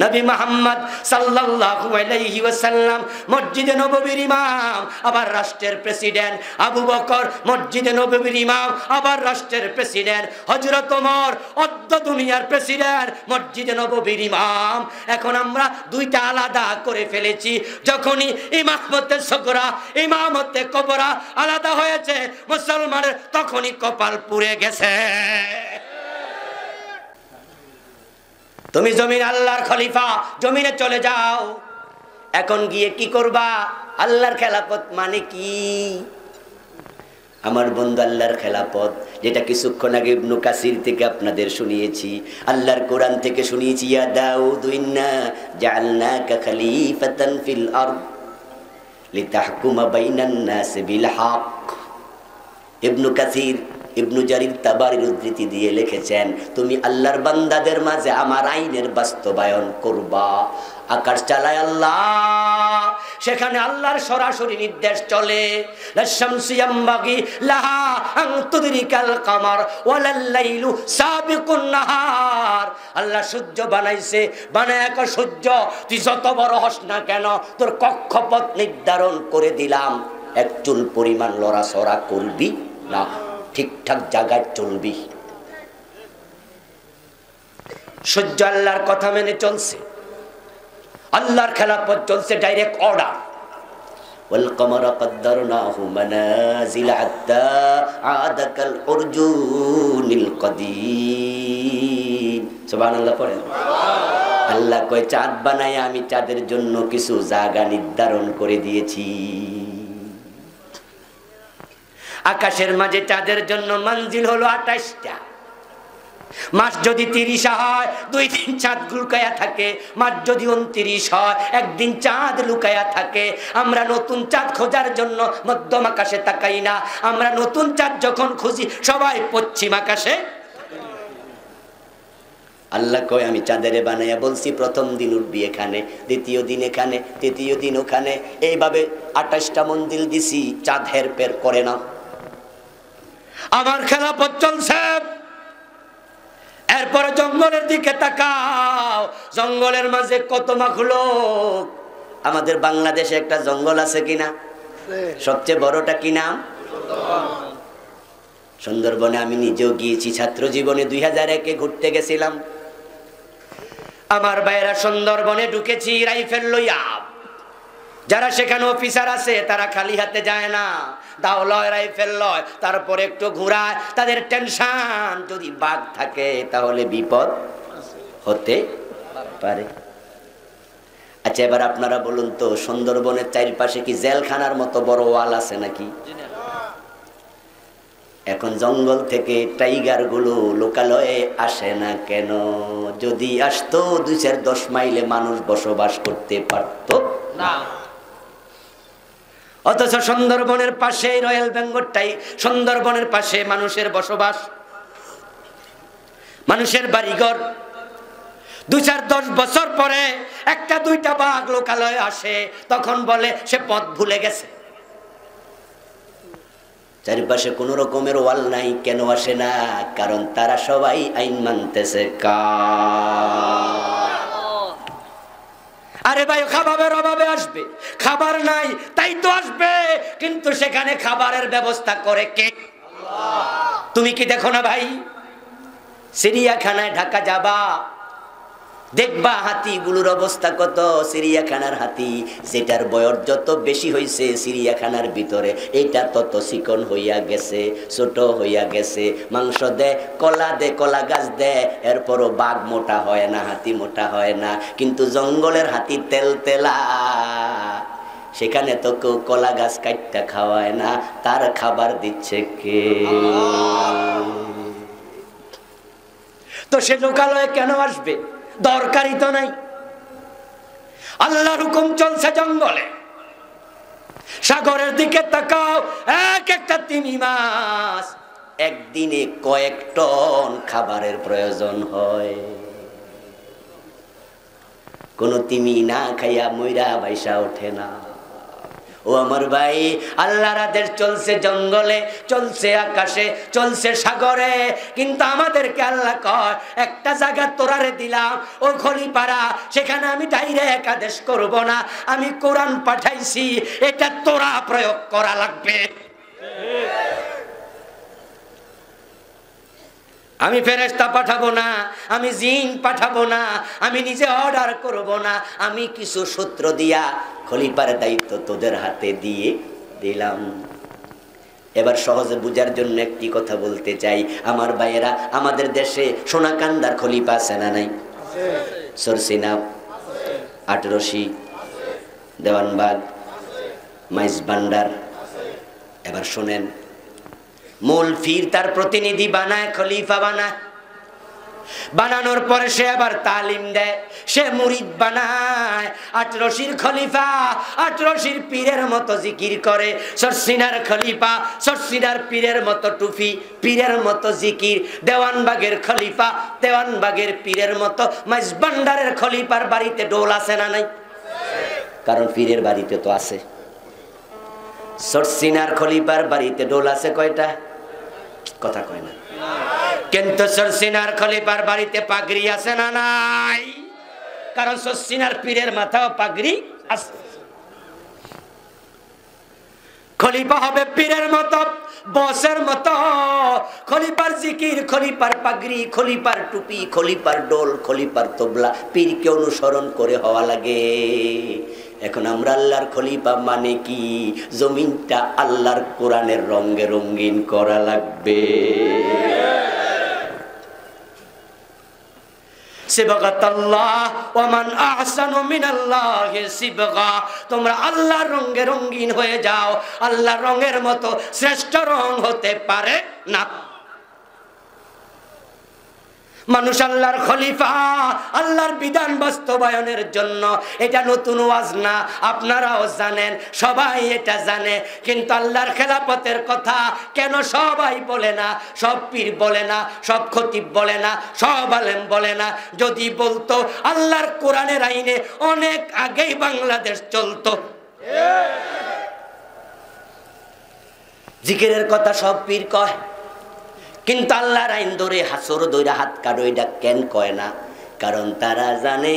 নবী মুহাম্মদ সাল্লাল্লাহু আলাইহি ওয়াসাল্লাম মসজিদে নববীর ইমাম, আবার রাষ্ট্রের প্রেসিডেন্ট। আবু বকর মসজিদে নববীর ইমাম, আবার রাষ্ট্রের প্রেসিডেন্ট। হযরত ওমর অর্ধ দুনিয়ার প্রেসিডেন্ট, মসজিদে নববীর ইমাম। এখন আমরা দুইটা আলাদা করে ফেলেছি। যখনই ইমামতে সগরা, ইমামতে কবরা আলাদা হয়েছে মুসলমানের, তখনই কপাল পুড়ে গেছে। তুমি জমিন আল্লাহর খলিফা, জমিনে চলে যাও। এখন গিয়ে কি করবা? আল্লাহর খেলাফত মানে কি? আমার বন্ধু, আল্লাহর খেলাফত যেটা কিছুক্ষণ আগে ইবনে কাসির থেকে আপনাদের শুনিয়েছি, আল্লাহর কোরআন থেকে শুনিয়েছি, ইয়া দাউদ ইন্না জাআলনাকা খলিফাতান ফিল আরদ লিতাহকুমা বাইনান নাস বিল হক। ইবনে কাসির, ইবনু জারির তাবারির উদ্ধৃতি দিয়ে লিখেছেন, তুমি আল্লাহর বান্দাদের মাঝে আমার আইনের বাস্তবায়ন করবা। আকাশ চালায় আল্লাহ, সেখানে আল্লাহর সরাসরি নির্দেশ চলে। লাশামসু ইয়ামবাগি লাহা আন তুদরিকাল কামার ওয়ালাল লাইলু সাবিকুন নাহার। আল্লাহ সূর্য বানাইছে, বানায় এক সূর্য, তুই যত বড় হস না কেন, তোর কক্ষপথ নির্ধারণ করে দিলাম, এক চুল পরিমাণ লড়াচড়া করবি না, ঠিকঠাক জায়গায় চলবি। সূর্য আল্লাহর কথা মেনে চলছে, আল্লাহর খেলাফত চলছে, ডাইরেক্ট অর্ডার। ওয়াল কমারা কদ্দারনাহু মানাজিল হাত্তা আদা কাল উরজুনিল কদিম। সুবহানাল্লাহ পড়েন। আল্লাহ কয়, চাঁদ বানায় আমি চাঁদের জন্য কিছু জায়গা নির্ধারণ করে দিয়েছি। আকাশের মাঝে চাঁদের জন্য মঞ্জিল হলো 28টা। মাস যদি 30 হয় 2 দিন চাঁদ লুকায়া থাকে, মাস যদি 29 হয় একদিন চাঁদ লুকায়া থাকে। আমরা নতুন চাঁদ খোঁজার জন্য মধ্যম আকাশে তাকাই না, আমরা নতুন চাঁদ যখন খুঁজি সবাই পশ্চিম আকাশে। আল্লাহ কয় আমি চাঁদেরে বানাইয়া বলছি প্রথম দিন উঠবি এখানে, দ্বিতীয় দিন এখানে, তৃতীয় দিন ওখানে, এইভাবে 28টা মঞ্জিল দিছি, চাঁদ হেরফের করে না। আমার খেলাফত চলছে। এরপরে জঙ্গলের দিকে তাকাও, জঙ্গলের মাঝে কত মাখলুক। আমাদের বাংলাদেশে একটা জঙ্গল আছে কিনা? সবচেয়ে বড়টা কি নাম? সুন্দরবনে আমি নিজেও গিয়েছি, ছাত্র জীবনে 2001-এ ঘুরতে গেছিলাম। আমার ভাইয়েরা সুন্দরবনে ঢুকেছি রাইফেল লইয়া। যারা সেখানে অফিসার আছে তারা খালি হাতে যায় না, দাও লয়, রাইফেল লয়, তারপরে একটু ঘুরায়। তাদের টেনশন যদি বাঘ থাকে তাহলে বিপদ হতে পারে। আচ্ছা এবার আপনারা বলুন তো, সুন্দরবনের চারপাশে কি জেলখানার মতো বড় ওয়াল আছে নাকি? এখন জঙ্গল থেকে টাইগার গুলো লোকালয়ে আসে না কেন? যদি আসতো 2-10 মাইলে মানুষ বসবাস করতে পারত না। অথচ সুন্দরবনের পাশে রয়্যাল বেঙ্গলটাই, সুন্দরবনের পাশে মানুষের বসবাস, মানুষের বাড়িঘর। 2-10 বছর পরে 1-2টা বাঘ লোকালয়ে আসে, তখন বলে সে পথ ভুলে গেছে। চারিপাশে কোন রকমের ওয়াল নাই। কেন আসে না? কারণ তারা সবাই আইন মানতেছে। আরে ভাই খাবারের অভাবে আসবে, খাবার নাই তাই তো আসবে, কিন্তু সেখানে খাবারের ব্যবস্থা করে কে? তুমি কি দেখো না ভাই? চিড়িয়াখানায় ঢাকা যাবা, দেখবা হাতিগুলোর অবস্থা কত। চিড়িয়াখানার হাতি, যেটার বয়স যত বেশি হয়েছে চিড়িয়াখানার ভিতরে এটা তত চিকন হইয়া গেছে, ছোট হইয়া গেছে। মাংস দে, কলা দে, কলা গাছ দে, এরপরও বাঘ মোটা হয় না, হাতি মোটা হয় না। কিন্তু জঙ্গলের হাতি তেল তেলা, সেখানে তো কেউ কলা গাছ কাটটা খাওয়ায় না, তার খাবার দিচ্ছে কে? তো সে লোকালয়ে কেন আসবে? দরকারই তো নাই। আল্লাহর হুকুম চলছে জঙ্গলে। সাগরের দিকে তাকাও, এক একটা তিমি মাছ একদিনে কয়েক টন খাবারের প্রয়োজন হয়। কোন তিমি না খাইয়া মইরা বাইসা ওঠে না। ও আমার ভাই, আল্লাহর আদেশ চলছে জঙ্গলে, চলছে আকাশে, চলছে সাগরে, কিন্তু আমাদেরকে আল্লাহ কয় একটা জায়গা তোরারে দিলাম, ও খলিপাড়া, সেখানে আমি ডাইরেক্ট আদেশ করব না, আমি কোরআন পাঠাইছি, এটা তোরা প্রয়োগ করা লাগবে। আমি ফেরেশতা পাঠাবো না, আমি জিন পাঠাবো না, আমি নিজে অর্ডার করব না, আমি কিছু সূত্র দিয়া খলিফার দায়িত্ব তোদের হাতে দিয়ে দিলাম। এবার সহজে বুঝার জন্য একটি কথা বলতে চাই। আমার ভাইয়েরা, আমাদের দেশে সোনাকান্দার খলিফা আছে না নাই? সরসিনা, আটরশি, দেওয়ানবাগ, মাইজ ভান্ডার। এবার শোনেন, মূল ফির তার প্রতিনিধি বানায়, খলিফা বানায়, বানানোর পরে সে আবার তালিম দেয়, সে মুরিদ বানায়। আটরশির খলিফা আটরশির পীরের মতো জিকির করে, সরসিনার খলিফা সরসিনার পীরের মতো টুফি, পীরের মতো জিকির। দেওয়ানবাগের খলিফা দেওয়ানবাগের পীরের মতো। মাইজ ভান্ডারের খলিফার বাড়িতে ডোল আছে না নাই? কারণ পীরের বাড়িতে তো আছে। সরসিনার খলিফার বাড়িতে ডোল আছে কয়টা? কথা কয় না। কিন্তু সরসিনার খলিফার বাড়িতে পাগড়ি আছে না নাই? কারণ সরসিনার পীরের মাথাও পাগড়ি আছে। খলিফা হবে পীরের মতো, বসের মতো। খলিফার জিকির, খলিফার পাগড়ি, খলিফার টুপি, খলিফার ডোল, খলিফার তবলা, পীরকে অনুসরণ করে হওয়া লাগে। এখন আমরা আল্লাহর খলিফা মানে কি? জমিনটা আল্লাহর কোরআনের রঙে রঙিন করা লাগবে। তোমরা আল্লাহর রঙে রঙিন হয়ে যাও। আল্লাহর রঙের মতো শ্রেষ্ঠ রং হতে পারে না। মানুষ আল্লাহর খলিফা, আল্লাহর বিধান বাস্তবায়নের জন্য। এটা নতুন ওয়াজ না, আপনারাও জানেন, সবাই এটা জানে। কিন্তু আল্লাহর খেলাফতের কথা কেন সবাই বলে না? সব পীর বলে না, সব খতিব বলে না, সব আলেম বলে না। যদি বলতো আল্লাহর কোরআনের আইনে অনেক আগেই বাংলাদেশ চলতো। জিকিরের কথা সব পীর কয়, কিন্তু আল্লাহর আইন ধরে হাসর দইরা হাত কাটো এটা কেন কয় না? কারণ তারা জানে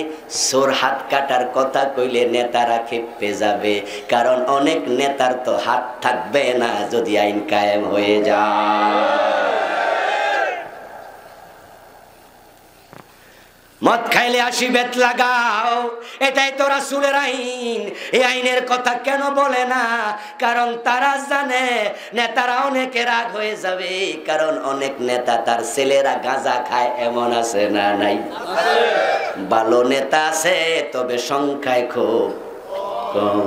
সোর হাত কাটার কথা কইলে নেতারা খেপে যাবে। কারণ অনেক নেতার তো হাত থাকবে না যদি আইন কায়েম হয়ে যায়। মদ খাইলে 80 বেত লাগাও, এটাই তো রাসূলের আইন। এই আইনের কথা কেন বলে না? কারণ তারা জানে নেতারা অনেকে রাগ হয়ে যাবে। কারণ অনেক নেতা তার ছেলেরা গাঁজা খায়, এমন আছে না নাই? ভালো নেতা আছে, তবে সংখ্যায় খুব কম।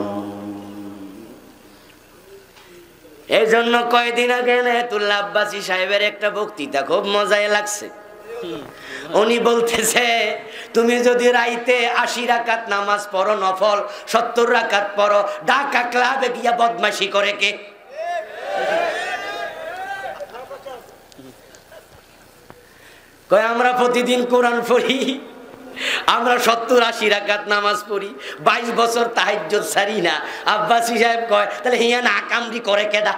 এই জন্য কয়েকদিন আগে নেতুল্লাহ আব্বাসী সাহেবের একটা বক্তৃতা খুব মজাই লাগছে। উনি বলতেছে, তুমি যদি রাইতে 80 রাকাত নামাজ পড়ো নফল, 70 রাকাত পড়ো, ঢাকা ক্লাবে গিয়া বদমাশি করে কে? কয় আমরা প্রতিদিন কোরআন পড়ি, আমরা 70-80 রাকাত নামাজ পড়ি, 22 বছর তাহাজ্জুদ ছাড়ি না। আব্বাসী সাহেব কয়, তাহলে হিয়া না কামড়ি করে কেডা?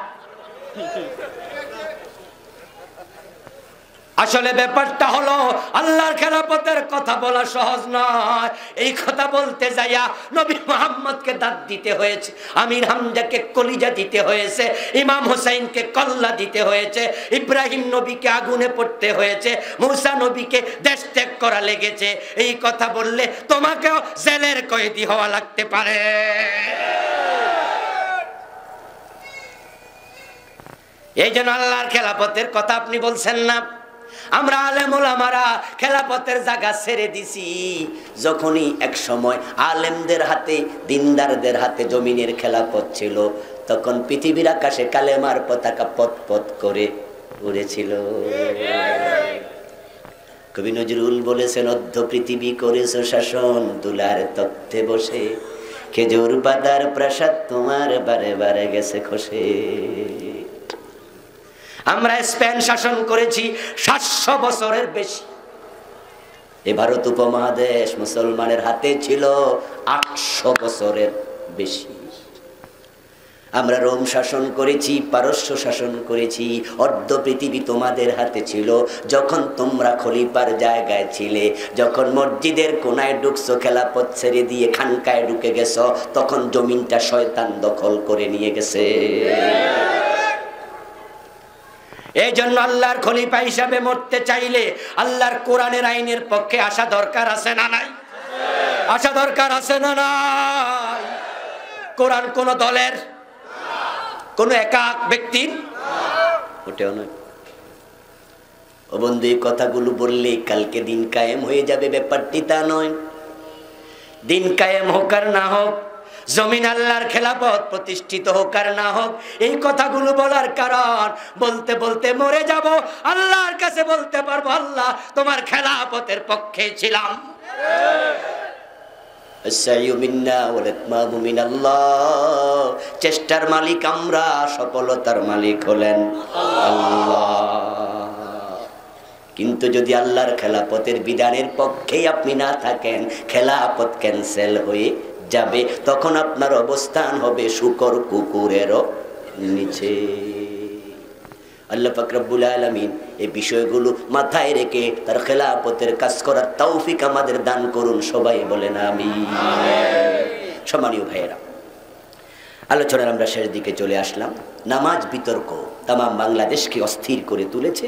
আসলে ব্যাপারটা হলো আল্লাহর খেলাফতের কথা বলা সহজ নয়। এই কথা বলতে যাইয়া নবী মুহাম্মদকে দাঁত দিতে হয়েছে, আমির হামজাকে কলিজা দিতে হয়েছে, ইমাম হোসেনকে কল্লা দিতে হয়েছে, ইব্রাহিম নবীকে আগুনে পড়তে হয়েছে, মুসা নবীকে দেশ ত্যাগ করা লেগেছে। এই কথা বললে তোমাকেও জেলের কয়েদি হওয়া লাগতে পারে। এই জন্য আল্লাহর খেলাফতের কথা আপনি বলছেন না। আমরা আলেম ওলামারা খেলাফতের জায়গা ছেড়ে দিছি। যখনই এক সময় আলেমদের হাতে, দিনদারদের হাতে জমিনের খেলাফত ছিল, তখন পৃথিবীর আকাশে কালেমার পতাকা পথ পথ করে উড়েছিল। কবি নজরুল বলেছেন, অর্ধ পৃথিবী করেছো শাসন, দুলার তত্ত্বে বসে, খেজুর পাতার প্রাসাদ তোমার বারে বারে গেছে খসে। আমরা স্পেন শাসন করেছি 700 বছরের বেশি। এ ভারত উপমহাদেশ মুসলমানের হাতে ছিল 800 বছরের বেশি। আমরা রোম শাসন করেছি, পারস্য শাসন করেছি, অর্ধ পৃথিবী তোমাদের হাতে ছিল। যখন তোমরা খলিফার জায়গায় ছিলে, যখন মসজিদের কোনায় ঢুকছো, খেলাফত ছেড়ে দিয়ে খানকায় ঢুকে গেছো, তখন জমিনটা শয়তান দখল করে নিয়ে গেছে। এই জন্য আল্লাহর খলিফা হিসাবে মরতে চাইলে আল্লাহর কোরআনের আইনের পক্ষে আসা দরকার আছে না নাই? আসা দরকার আছে না নাই? কোরআন কোন দলের, কোন একক ব্যক্তির ওটাও নয়। ও বন্ধু, এই কথাগুলো বললে কালকে দিন কায়েম হয়ে যাবে, ব্যাপারটি তা নয়। দিন কায়েম হোক আর না হোক, জমিন আল্লাহর খেলাফত প্রতিষ্ঠিত হোক আর না হোক, এই কথাগুলো বলার কারণ বলতে বলতে মরে যাব, আল্লাহর কাছে বলতে পারবো, আল্লাহ তোমার খেলাফতের পক্ষে ছিলাম। চেষ্টার মালিক আমরা, সফলতার মালিক হলেন আল্লাহ। কিন্তু যদি আল্লাহর খেলাফতের বিধানের পক্ষেই আপনি না থাকেন, খেলাফত ক্যান্সেল হয়ে যাবে, তখন আপনার অবস্থান হবে শূকর কুকুরেরও নিচে। আল্লাহ পাক রব্বুল আলামিন এই বিষয়গুলো মাথায় রেখে তার খেলাফতের কাজ করার তৌফিক আমাদের দান করুন। সবাই বলেন আমিন। সম্মানীয় ভাইয়েরা, আলোচনার আমরা শেষ দিকে চলে আসলাম। নামাজ বিতর্ক তামাম বাংলাদেশকে অস্থির করে তুলেছে।